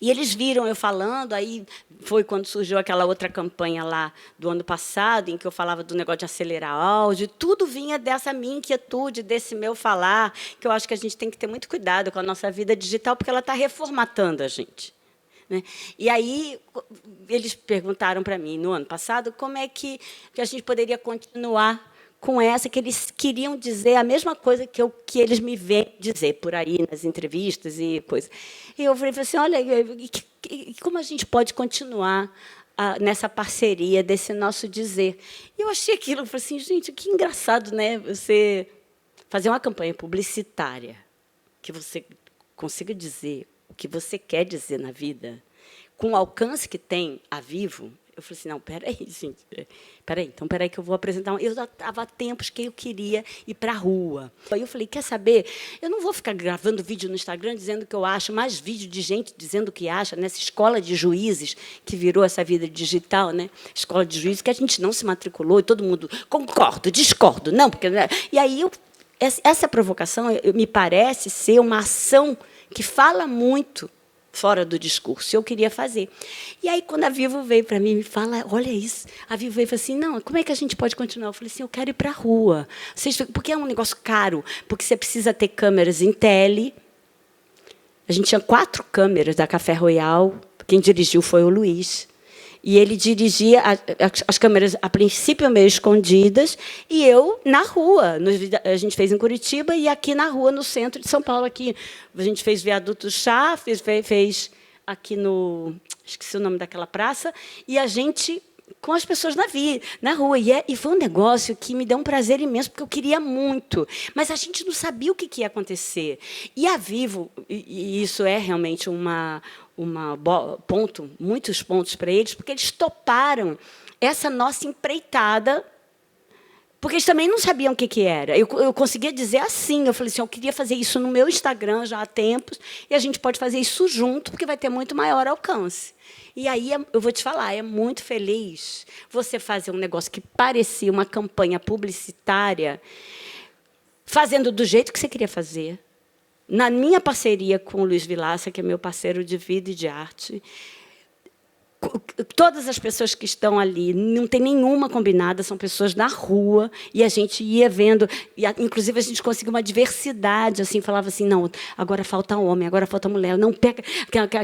E eles viram eu falando, aí foi quando surgiu aquela outra campanha lá do ano passado, em que eu falava do negócio de acelerar áudio. Tudo vinha dessa minha inquietude, desse meu falar, que eu acho que a gente tem que ter muito cuidado com a nossa vida digital, porque ela está reformatando a gente. Né? E aí, eles perguntaram para mim, no ano passado, como é que a gente poderia continuar com essa, que eles queriam dizer a mesma coisa que eles me veem dizer por aí, nas entrevistas e coisas. E eu falei assim, olha, como a gente pode continuar nessa parceria desse nosso dizer? E eu achei aquilo, eu falei assim, gente, que engraçado, né? Você fazer uma campanha publicitária que você consiga dizer o que você quer dizer na vida, com o alcance que tem a Vivo. Eu falei assim, não, peraí, gente, peraí que eu vou apresentar. Eu já estava há tempos que eu queria ir para a rua. Aí eu falei, quer saber? Eu não vou ficar gravando vídeo no Instagram dizendo o que eu acho, mais vídeo de gente dizendo o que acha, nessa escola de juízes que virou essa vida digital, né? Escola de juízes que a gente não se matriculou e todo mundo concordo, discordo, não, porque... E aí, essa provocação me parece ser uma ação que fala muito fora do discurso. Eu queria fazer. E aí, quando a Vivo veio para mim e me fala, olha isso, a Vivo veio e falou assim, não, como é que a gente pode continuar? Eu falei assim, eu quero ir para a rua. Porque é um negócio caro, porque você precisa ter câmeras em tele. A gente tinha 4 câmeras da Café Royal. Quem dirigiu foi o Luiz. E ele dirigia as câmeras, a princípio, meio escondidas, e eu na rua. A gente fez em Curitiba e aqui na rua, no centro de São Paulo. Aqui. A gente fez Viaduto Chá, fez aqui no... Esqueci o nome daquela praça. E a gente com as pessoas na rua. E foi um negócio que me deu um prazer imenso, porque eu queria muito. Mas a gente não sabia o que ia acontecer. E a Vivo, e isso é realmente muitos pontos para eles, porque eles toparam essa nossa empreitada, porque eles também não sabiam o que era. Eu conseguia dizer assim, eu falei assim, eu queria fazer isso no meu Instagram já há tempos, e a gente pode fazer isso junto, porque vai ter muito maior alcance. E aí, eu vou te falar, é muito feliz você fazer um negócio que parecia uma campanha publicitária, fazendo do jeito que você queria fazer, na minha parceria com o Luiz Vilaça, que é meu parceiro de vida e de arte. Todas as pessoas que estão ali, não tem nenhuma combinada, são pessoas na rua, e a gente ia vendo, e inclusive a gente conseguiu uma diversidade, assim, falava assim, não, agora falta homem, agora falta mulher, não pega,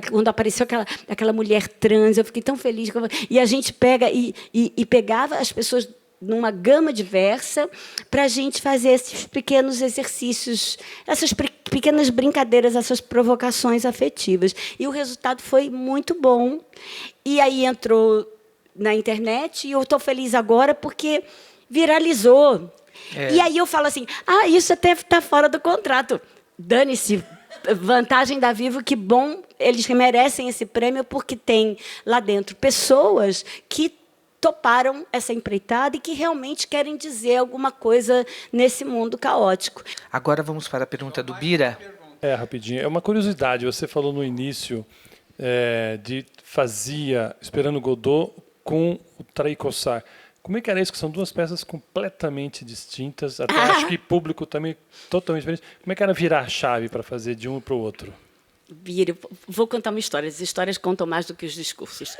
quando apareceu aquela mulher trans, eu fiquei tão feliz, e a gente pega e pegava as pessoas numa gama diversa para a gente fazer esses pequenos exercícios, essas pequenas brincadeiras, essas provocações afetivas. E o resultado foi muito bom. E aí entrou na internet, e eu estou feliz agora porque viralizou. E aí eu falo assim, isso até está fora do contrato. Dane-se, vantagem da Vivo, que bom, eles merecem esse prêmio, porque tem lá dentro pessoas que toparam essa empreitada e que realmente querem dizer alguma coisa nesse mundo caótico. Agora vamos para a pergunta do Bira. Rapidinho. É uma curiosidade. Você falou no início de fazia Esperando Godot com o Traí Cossar. Como é que era isso? Que são duas peças completamente distintas. Até acho que público também totalmente diferente. Como é que era virar a chave para fazer de um para o outro? Bira, vou contar uma história. As histórias contam mais do que os discursos.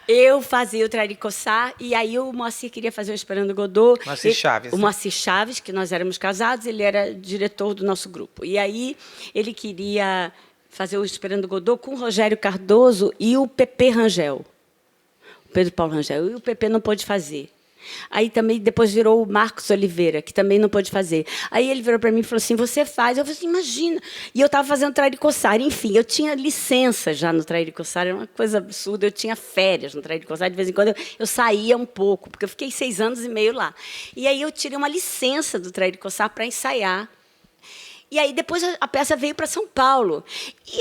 Eu fazia o Traí Cossar, e aí o Moacir queria fazer o Esperando Godot. Moacir Chaves. O Moacir Chaves, que nós éramos casados, ele era diretor do nosso grupo. E aí ele queria fazer o Esperando Godot com o Rogério Cardoso e o Pepe Rangel. O Pedro Paulo Rangel. E o Pepe não pôde fazer. Aí também depois virou o Marcos Oliveira, que também não pôde fazer. Aí ele virou para mim e falou assim, você faz? Eu falei assim, imagina. E eu estava fazendo Traí Cossar. Enfim, eu tinha licença já no Traí Cossar, era uma coisa absurda. Eu tinha férias no Traí Cossar, de vez em quando eu saía um pouco, porque eu fiquei 6 anos e meio lá. E aí eu tirei uma licença do Traí Cossar para ensaiar. E aí depois a peça veio para São Paulo. E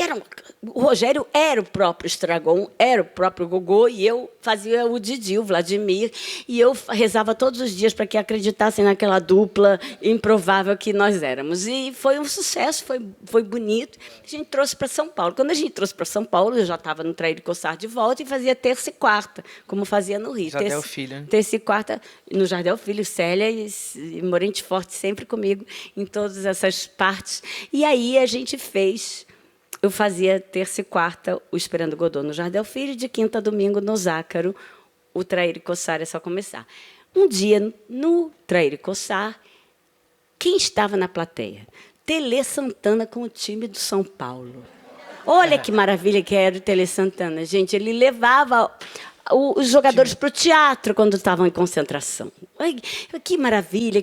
o Rogério era o próprio Estragon, era o próprio Gogô, e eu fazia o Didi, o Vladimir, e eu rezava todos os dias para que acreditassem naquela dupla improvável que nós éramos. E foi um sucesso, foi bonito. A gente trouxe para São Paulo. Quando a gente trouxe para São Paulo, eu já estava no Traí Cossar de volta e fazia terça e quarta, como fazia no Rio. Jardel Filho. Né? Terça e quarta, no Jardel Filho, Célia e Morente Forte sempre comigo em todas essas partes. E aí a gente fez eu fazia terça e quarta o Esperando Godot no Jardel Filho, de quinta a domingo no Zácaro, o Trair e Coçar é só começar. Um dia, no Trair e Coçar, quem estava na plateia? Tele Santana com o time do São Paulo. Olha que maravilha que era o Tele Santana, gente. Ele levava os jogadores para o teatro quando estavam em concentração. Ai, que maravilha,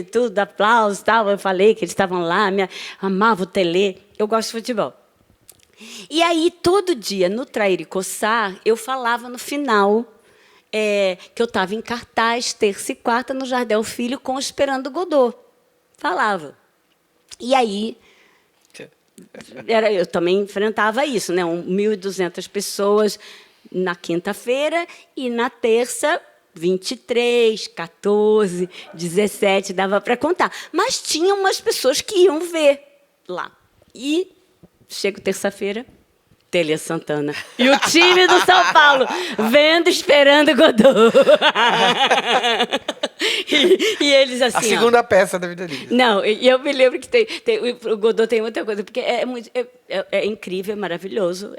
tudo, aplausos, tal. Eu falei que eles estavam lá, amava o Tele. Eu gosto de futebol. E aí, todo dia, no Trair e Coçar, eu falava no final que eu estava em cartaz, terça e quarta, no Jardel Filho, com Esperando Godot. Falava. E aí, eu também enfrentava isso, né? 1.200 pessoas na quinta-feira e na terça, 23, 14, 17, dava para contar. Mas tinha umas pessoas que iam ver lá. E chego terça-feira, Tele Santana. E o time do São Paulo, vendo, Esperando Godot. E eles assim... A segunda peça da vida dele. Não, e eu me lembro que o Godot tem muita coisa, porque é incrível, é maravilhoso,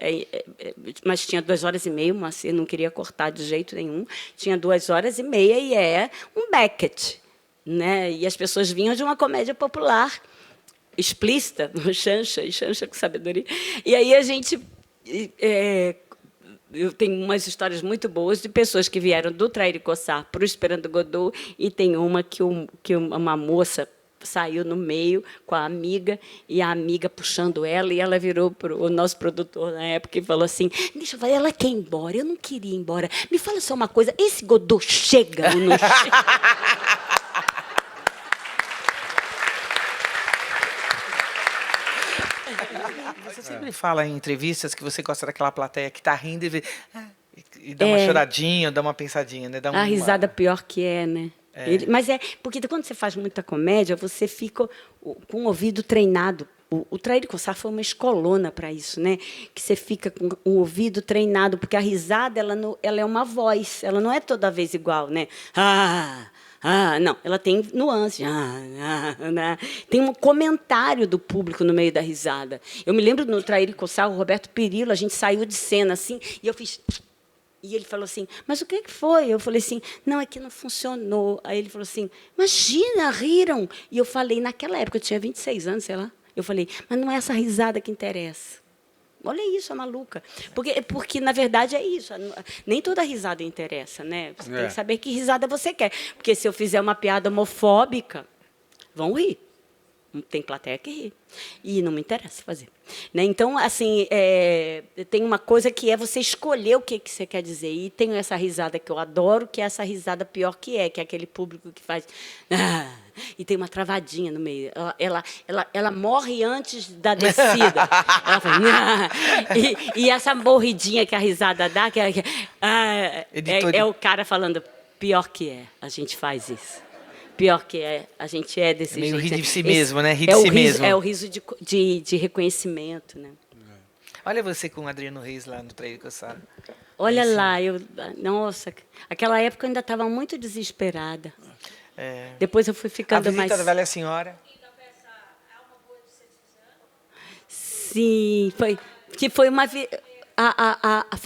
mas tinha 2h30, mas eu não queria cortar de jeito nenhum, tinha 2h30 e é um Beckett, né? E as pessoas vinham de uma comédia popular, explícita, no Xanxa, e Xanxa com sabedoria. E aí a gente... eu tenho umas histórias muito boas de pessoas que vieram do Trair e Coçar para o Esperando Godot, e tem uma que uma moça saiu no meio com a amiga, e a amiga puxando ela, e ela virou para o nosso produtor na época e falou assim, deixa eu falar, ela quer ir embora, eu não queria ir embora, me fala só uma coisa, esse Godot chega ou não chega? Você sempre fala em entrevistas que você gosta daquela plateia que está rindo e dá uma choradinha, dá uma pensadinha, né? A risada pior que né? Mas porque quando você faz muita comédia, você fica com o ouvido treinado. O Trair e Coçar foi uma escolona para isso, né? Que você fica com o ouvido treinado, porque a risada ela é uma voz, ela não é toda vez igual, né? Não, ela tem nuance. Tem um comentário do público no meio da risada. Eu me lembro no Trair e Coçar, o Roberto Perillo, a gente saiu de cena assim, e eu fiz... E ele falou assim, mas o que foi? Eu falei assim, não, é que não funcionou. Aí ele falou assim, imagina, riram. E eu falei, naquela época, eu tinha 26 anos, sei lá. Eu falei, mas não é essa risada que interessa. Olha isso, a maluca. Porque, na verdade, é isso. Nem toda risada interessa, né? Você tem que saber que risada você quer. Porque se eu fizer uma piada homofóbica, vão rir. Tem plateia que ri. E não me interessa fazer. Né? Então, assim, tem uma coisa que é você escolher o que você quer dizer. E tem essa risada que eu adoro, que é essa risada pior que é aquele público que faz... e tem uma travadinha no meio. Ela morre antes da descida. Ela faz... e essa morridinha que a risada dá, é o cara falando, pior que é, a gente faz isso. Pior que a gente desse jeito. Meio rir de si mesmo, né? Rir de si mesmo. É o riso de reconhecimento, né? Olha você com o Adriano Reis lá no Trair e Coçar. Olha lá, nossa, aquela época eu ainda estava muito desesperada. Depois eu fui ficando mais... A Visita da Velha Senhora. Sim, foi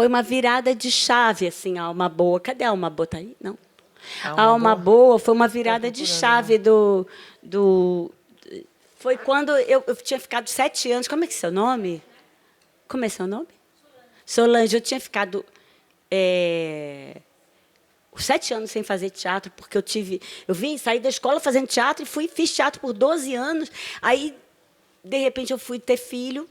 uma virada de chave, assim, a Alma Boa. Cadê a Alma Boa? Tá aí? Não. A Alma Boa foi uma virada de chave foi quando eu tinha ficado 7 anos. Como é que é seu nome? Como é seu nome? Solange. Eu tinha ficado 7 anos sem fazer teatro, porque eu saí da escola fazendo teatro e fiz teatro por 12 anos. Aí, de repente, eu fui ter filho.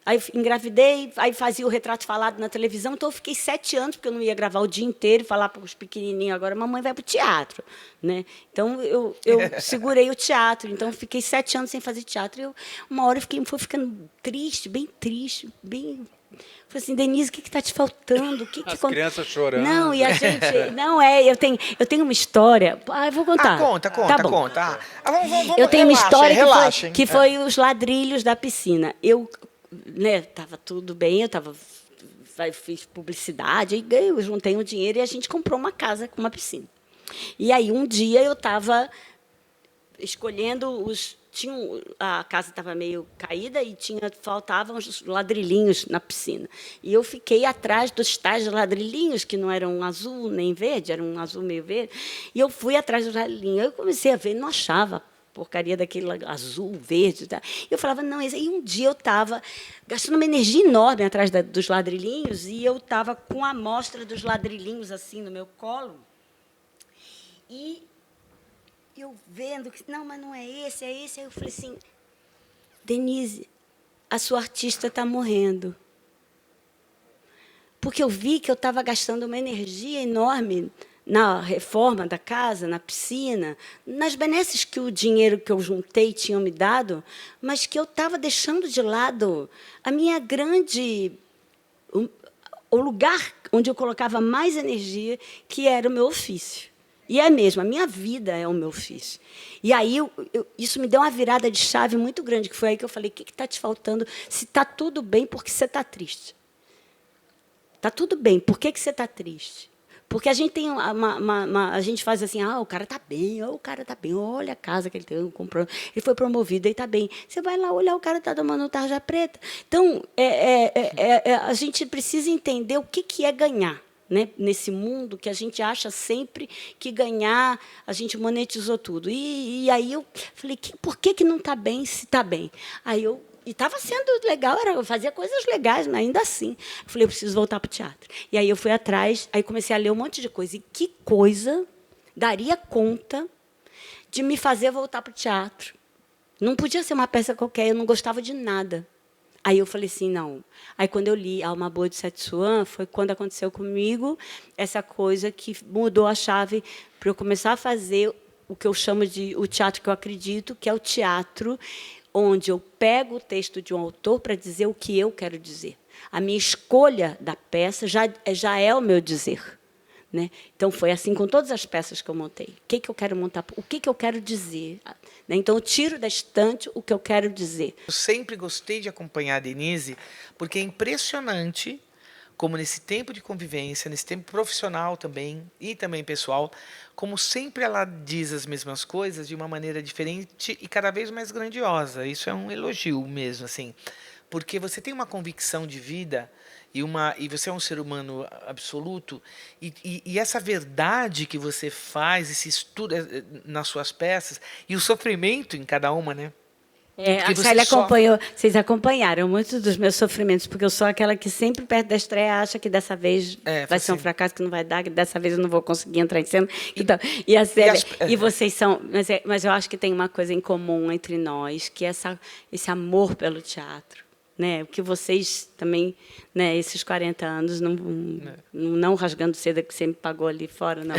Aí engravidei, aí fazia o retrato falado na televisão, então eu fiquei 7 anos, porque eu não ia gravar o dia inteiro e falar para os pequenininhos, agora mamãe vai para o teatro. Né? Então, eu segurei o teatro, então fiquei 7 anos sem fazer teatro. Uma hora eu fui ficando triste, bem... Falei assim, Denise, o que está te faltando? As crianças chorando. Não, e a gente... eu tenho uma história... eu vou contar. Conta. Vamos, eu tenho uma história que foi os ladrilhos da piscina. Estava tudo bem, fiz publicidade, aí eu juntei um dinheiro e a gente comprou uma casa com uma piscina. E aí, um dia, eu estava escolhendo a casa estava meio caída e faltavam os ladrilhinhos na piscina. E eu fiquei atrás dos tais ladrilhinhos, que não eram azul nem verde, eram um azul meio verde. E eu fui atrás dos ladrilhinhos. Eu comecei a ver, não achava porcaria daquele azul, verde. Tá? Eu falava, não, e um dia eu estava gastando uma energia enorme atrás dos ladrilhinhos e eu estava com a amostra dos ladrilhinhos assim no meu colo. E eu vendo que, não, mas não é esse, é esse. Aí eu falei assim, Denise, a sua artista está morrendo. Porque eu vi que eu estava gastando uma energia enorme na reforma da casa, na piscina, nas benesses que o dinheiro que eu juntei tinham me dado, mas que eu estava deixando de lado a minha grande... o lugar onde eu colocava mais energia, que era o meu ofício. E é mesmo, a minha vida é o meu ofício. E aí, isso me deu uma virada de chave muito grande, que foi aí que eu falei, o que está te faltando? Se está tudo bem, por que você está triste? Está tudo bem, por que você está triste? Porque a gente tem a gente faz assim, o cara está bem, olha a casa que ele comprou, ele foi promovido, ele está bem. Você vai lá olhar, o cara está tomando tarja preta. Então, a gente precisa entender o que é ganhar. Né, nesse mundo que a gente acha sempre que ganhar, a gente monetizou tudo. E aí eu falei, por que não está bem se está bem? Aí e estava sendo legal, eu fazia coisas legais, mas ainda assim. Eu falei, eu preciso voltar para o teatro. E aí eu fui atrás, aí comecei a ler um monte de coisa. E que coisa daria conta de me fazer voltar para o teatro? Não podia ser uma peça qualquer, eu não gostava de nada. Aí eu falei assim, não. Aí, quando eu li Alma Boa de Setsuan, foi quando aconteceu comigo essa coisa que mudou a chave para eu começar a fazer o que eu chamo de o teatro que eu acredito, que é o teatro onde eu pego o texto de um autor para dizer o que eu quero dizer. A minha escolha da peça já é o meu dizer. Né? Então, foi assim com todas as peças que eu montei. O que eu quero montar? O que eu quero dizer? Né? Então, eu tiro da estante o que eu quero dizer. Eu sempre gostei de acompanhar a Denise, porque é impressionante como nesse tempo de convivência, nesse tempo profissional também, e também pessoal, como sempre ela diz as mesmas coisas de uma maneira diferente e cada vez mais grandiosa. Isso é um elogio mesmo, assim. Porque você tem uma convicção de vida e você é um ser humano absoluto, e essa verdade que você faz, esse estudo nas suas peças, e o sofrimento em cada uma, né? A Célia acompanhou, vocês acompanharam muitos dos meus sofrimentos, porque eu sou aquela que sempre perto da estreia acha que dessa vez vai ser um fracasso, que não vai dar, que dessa vez eu não vou conseguir entrar em cena. Então, e a Célia, e vocês são... Mas eu acho que tem uma coisa em comum entre nós, que é esse amor pelo teatro. Né, o que vocês também, né, esses 40 anos, não rasgando seda que você me pagou ali fora, não.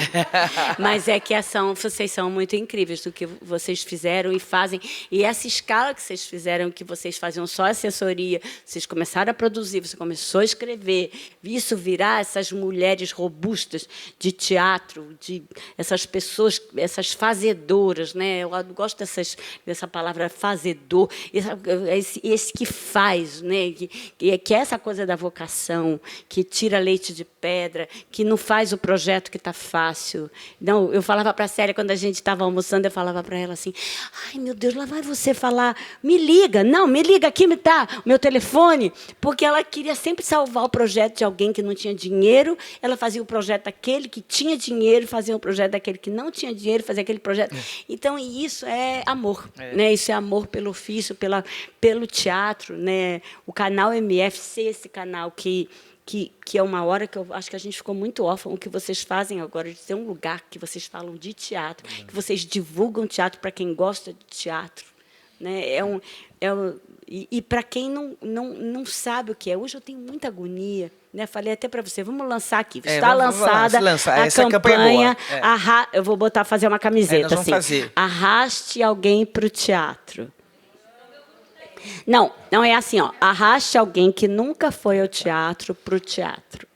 Mas é que vocês são muito incríveis do que vocês fizeram e fazem. E essa escala que vocês fizeram, que vocês faziam só assessoria, vocês começaram a produzir, você começou a escrever, isso virar essas mulheres robustas de teatro, de essas pessoas, essas fazedoras, né? Eu gosto dessa palavra fazedor, esse que faz, né? Que é essa coisa da vocação, que tira leite de pedra, que não faz o projeto que está fácil. Não, eu falava para a Célia, quando a gente estava almoçando, eu falava para ela assim, ai, meu Deus, lá vai você falar, me liga, aqui me dá o meu telefone, porque ela queria sempre salvar o projeto de alguém que não tinha dinheiro, ela fazia o projeto daquele que tinha dinheiro, fazia o projeto daquele que não tinha dinheiro, fazia aquele projeto. Então, isso é amor, né? Isso é amor pelo ofício, pelo teatro, né? O canal MFC, esse canal que é uma hora que eu acho que a gente ficou muito órfão, o que vocês fazem agora, de ter um lugar que vocês falam de teatro, que vocês divulgam teatro para quem gosta de teatro. Né? E para quem não sabe o que é, hoje eu tenho muita agonia. Né? Falei até para você, vamos lançar aqui. Está lançada a campanha. Eu vou fazer uma camiseta assim. Arraste alguém para o teatro. Não é assim, ó. Arraste alguém que nunca foi ao teatro para o teatro.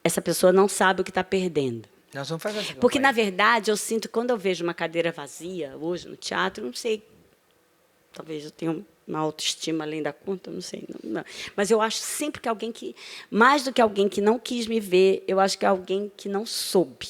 Essa pessoa não sabe o que está perdendo. Nós vamos fazer essa campanha. Porque, na verdade, eu sinto, quando eu vejo uma cadeira vazia hoje no teatro, não sei, talvez eu tenha uma autoestima além da conta, não sei. Não. Mas eu acho sempre que alguém que, mais do que alguém que não quis me ver, eu acho que é alguém que não soube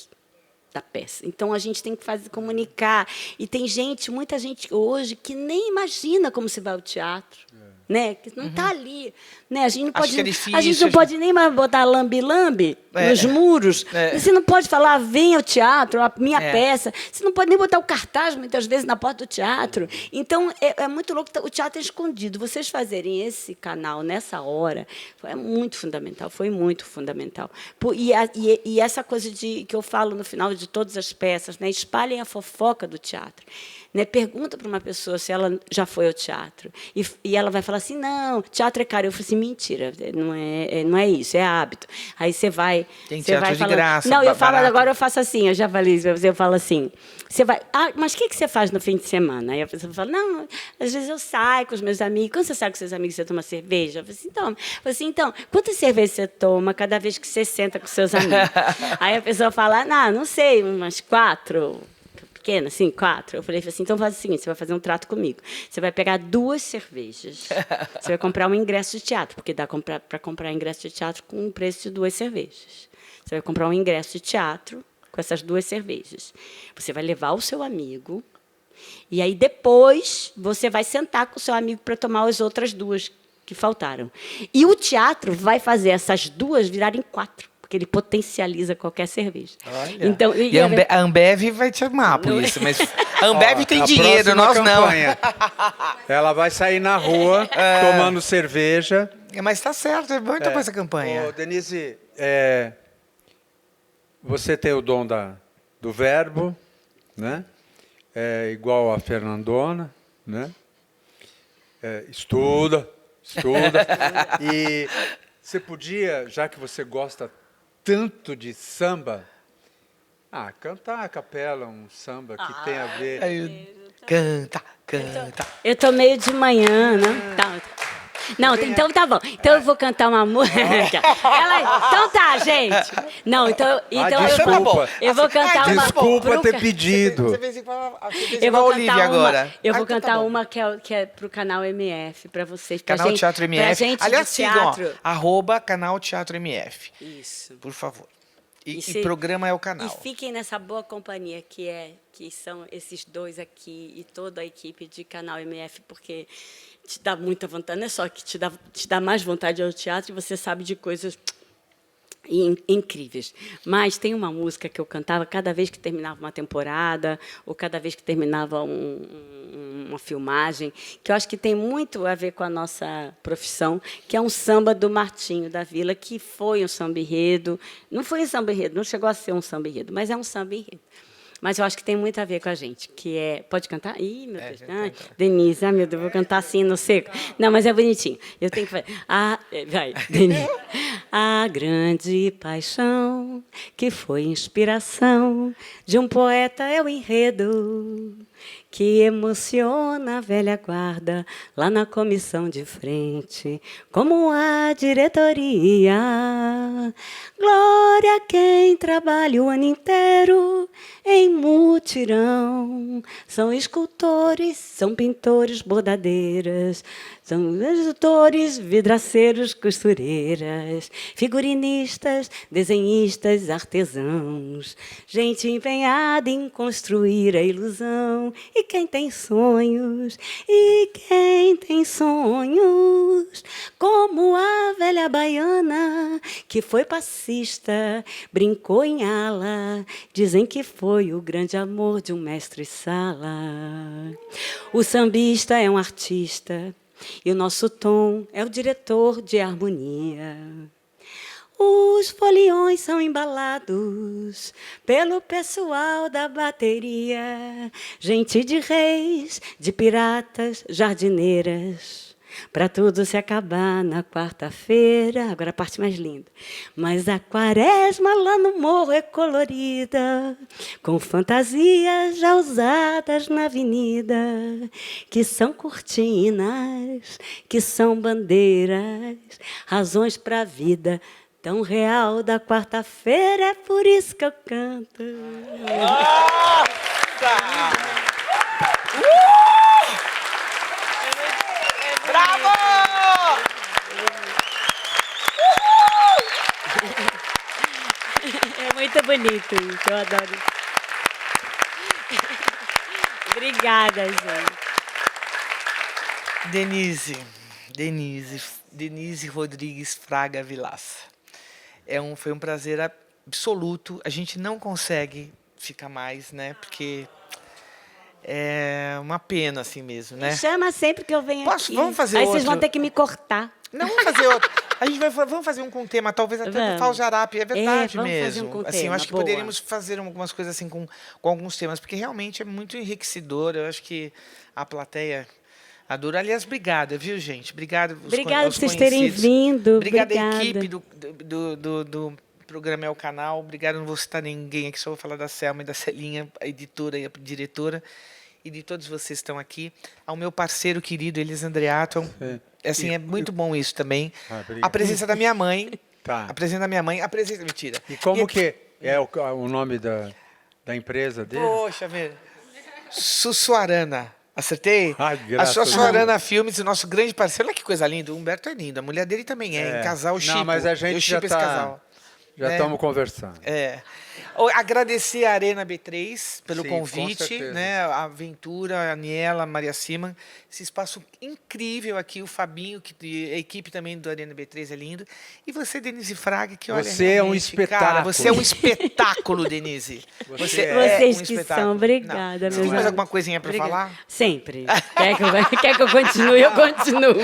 da peça. Então, a gente tem que comunicar. E tem muita gente hoje, que nem imagina como se vai ao teatro. Né? Que não está ali. Né? A gente não pode, a gente não pode nem mais botar lambe-lambe nos muros. Você não pode falar, vem ao teatro, a minha peça. Você não pode nem botar o cartaz, muitas vezes, na porta do teatro. Então, é muito louco. O teatro é escondido. Vocês fazerem esse canal nessa hora foi muito fundamental. Foi muito fundamental. E essa coisa que eu falo no final de todas as peças, né? Espalhem a fofoca do teatro. Né? Pergunta para uma pessoa se ela já foi ao teatro. E ela vai falar assim, não, teatro é caro. Eu falo assim, mentira, não é isso, é hábito. Aí você vai... Tem você teatro vai de falando, graça, não, barato. agora eu faço assim, eu já falei, eu falo assim, você vai, mas o que você faz no fim de semana? Aí a pessoa fala, não, às vezes eu saio com os meus amigos. Quando você sai com seus amigos, você toma cerveja? Eu falo assim, então, quantas cervejas você toma cada vez que você senta com seus amigos? Aí a pessoa fala, não sei, umas 4... pequena, assim, 4. Eu falei assim, então faz o seguinte, você vai fazer um trato comigo. Você vai pegar 2 cervejas. Você vai comprar um ingresso de teatro, porque dá para comprar ingresso de teatro com o preço de 2 cervejas. Você vai comprar um ingresso de teatro com essas 2 cervejas. Você vai levar o seu amigo, e aí depois você vai sentar com o seu amigo para tomar as outras 2 que faltaram. E o teatro vai fazer essas 2 virarem 4. Porque ele potencializa qualquer cerveja. Olha. Então, a Ambev vai te amar por isso, mas a Ambev tem dinheiro, nós campanha, não. Ela vai sair na rua tomando cerveja. Mas está certo, é muito boa essa campanha. Ô, Denise, você tem o dom do verbo, né? Igual a Fernandona, né? Estuda. E você podia, já que você gosta tanto de samba, cantar a capela, um samba que tem a ver... Canta. Eu tô meio de manhã, né? Não, então tá bom. Então eu vou cantar uma música. Então tá, gente. Não, então desculpa. eu vou cantar uma. Desculpa ter pedido. Eu vou Olivia cantar agora. Eu vou cantar uma que é pro canal MF, para vocês. Canal Teatro MF. Pra gente Aliás, de sigam, teatro. @canal Teatro MF. Isso. Por favor. E programa é o canal. E fiquem nessa boa companhia que são esses 2 aqui e toda a equipe de Canal MF, porque te dá muita vontade, não é só que te dá mais vontade ao teatro, e você sabe de coisas incríveis. Mas tem uma música que eu cantava cada vez que terminava uma temporada ou cada vez que terminava uma filmagem, que eu acho que tem muito a ver com a nossa profissão, que é um samba do Martinho da Vila, que foi um samba-enredo. Não foi um samba-enredo, não chegou a ser um samba-enredo, mas é um samba-enredo. Mas eu acho que tem muito a ver com a gente, que é... Pode cantar? Ih, meu Deus. Denise, meu Deus, eu vou cantar assim no seco. Não, mas é bonitinho. Eu tenho que fazer... vai, Denise. A grande paixão que foi inspiração de um poeta é o enredo que emociona a velha guarda lá na comissão de frente, como a diretoria. Glória a quem trabalha o ano inteiro em mutirão. São escultores, são pintores, bordadeiras, são editores, vidraceiros, costureiras, figurinistas, desenhistas, artesãos, gente empenhada em construir a ilusão. E quem tem sonhos, como a velha baiana que foi passista, brincou em ala, dizem que foi o grande amor de um mestre-sala. O sambista é um artista e o nosso tom é o diretor de harmonia. Os foliões são embalados pelo pessoal da bateria, gente de reis, de piratas, jardineiras, para tudo se acabar na quarta-feira. Agora a parte mais linda. Mas a quaresma lá no morro é colorida, com fantasias já usadas na avenida, que são cortinas, que são bandeiras, razões para a vida tão real da quarta-feira. É por isso que eu canto. Bravo! É muito bonito isso, eu adoro isso. Obrigada, gente. Denise Rodrigues Fraga Vilaça. Foi um prazer absoluto. A gente não consegue ficar mais, né? Porque é uma pena assim mesmo, né? Me chama sempre que eu venho aqui. Vamos fazer Aí outro. vocês vão ter que me cortar. Não, vamos fazer outro. Vamos fazer um com tema, talvez até do Vamos. Faljarape, é verdade vamos mesmo. fazer um com Assim, eu tema, acho que boa. poderíamos fazer algumas coisas assim com alguns temas, porque realmente é muito enriquecedor. Eu acho que a plateia adora. Aliás, obrigada, viu, gente? Obrigado. Obrigada aos por vocês terem conhecidos. vindo. Obrigada à Obrigada. equipe do programa É o Canal. Obrigado, não vou citar ninguém aqui, só vou falar da Selma e da Celinha, a editora e a diretora. E de todos vocês que estão aqui, ao meu parceiro querido, Elis Andreato. Assim, é muito bom isso também. A presença da minha mãe. Tá. A presença da minha mãe, a presença... Mentira. E como que é o nome da empresa dele? Poxa, velho. Sussuarana. Acertei? Ai, A graças a Sussuarana Filmes, o nosso grande parceiro. Olha que coisa linda. O Humberto é lindo. A mulher dele também é. Em casal, Não, chipo. mas a gente Eu já chipo esse casal. Já né? estamos conversando. Agradecer a Arena B3 pelo Sim, com convite, certeza. né? A Ventura, a Aniela, a Maria Siman, esse espaço incrível aqui, o Fabinho, a equipe também do Arena B3 é lindo. E você, Denise Fraga, que olha, Você é um realmente, espetáculo. Cara, você é um espetáculo, Denise. Você é Vocês um que espetáculo. são. Obrigada, Não. Tem meus mais amores. alguma coisinha para Obrigada. falar? Sempre. Quer que eu continue? Eu continuo.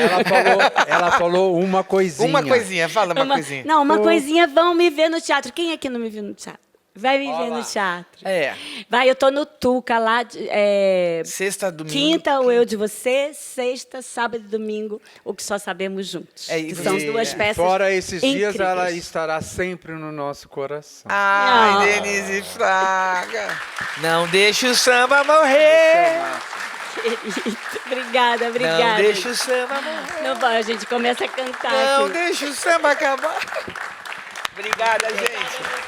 Ela falou uma coisinha. Uma coisinha, fala uma coisinha. Não, uma coisinha, vão me ver no teatro. Quem aqui não me viu no teatro? Vai me ver no teatro. Vai, eu tô no Tuca lá. Sexta, domingo. Quinta, o Eu de Você. Sexta, sábado e domingo, O Que Só Sabemos Juntos. Que são duas peças Fora esses dias, incríveis. ela estará sempre no nosso coração. Ai, Denise Fraga. Não deixa o samba morrer. Querido, obrigada. Não deixa o samba morrer. Não vai, a gente começa a cantar Não aqui. deixa o samba acabar. Obrigada, gente.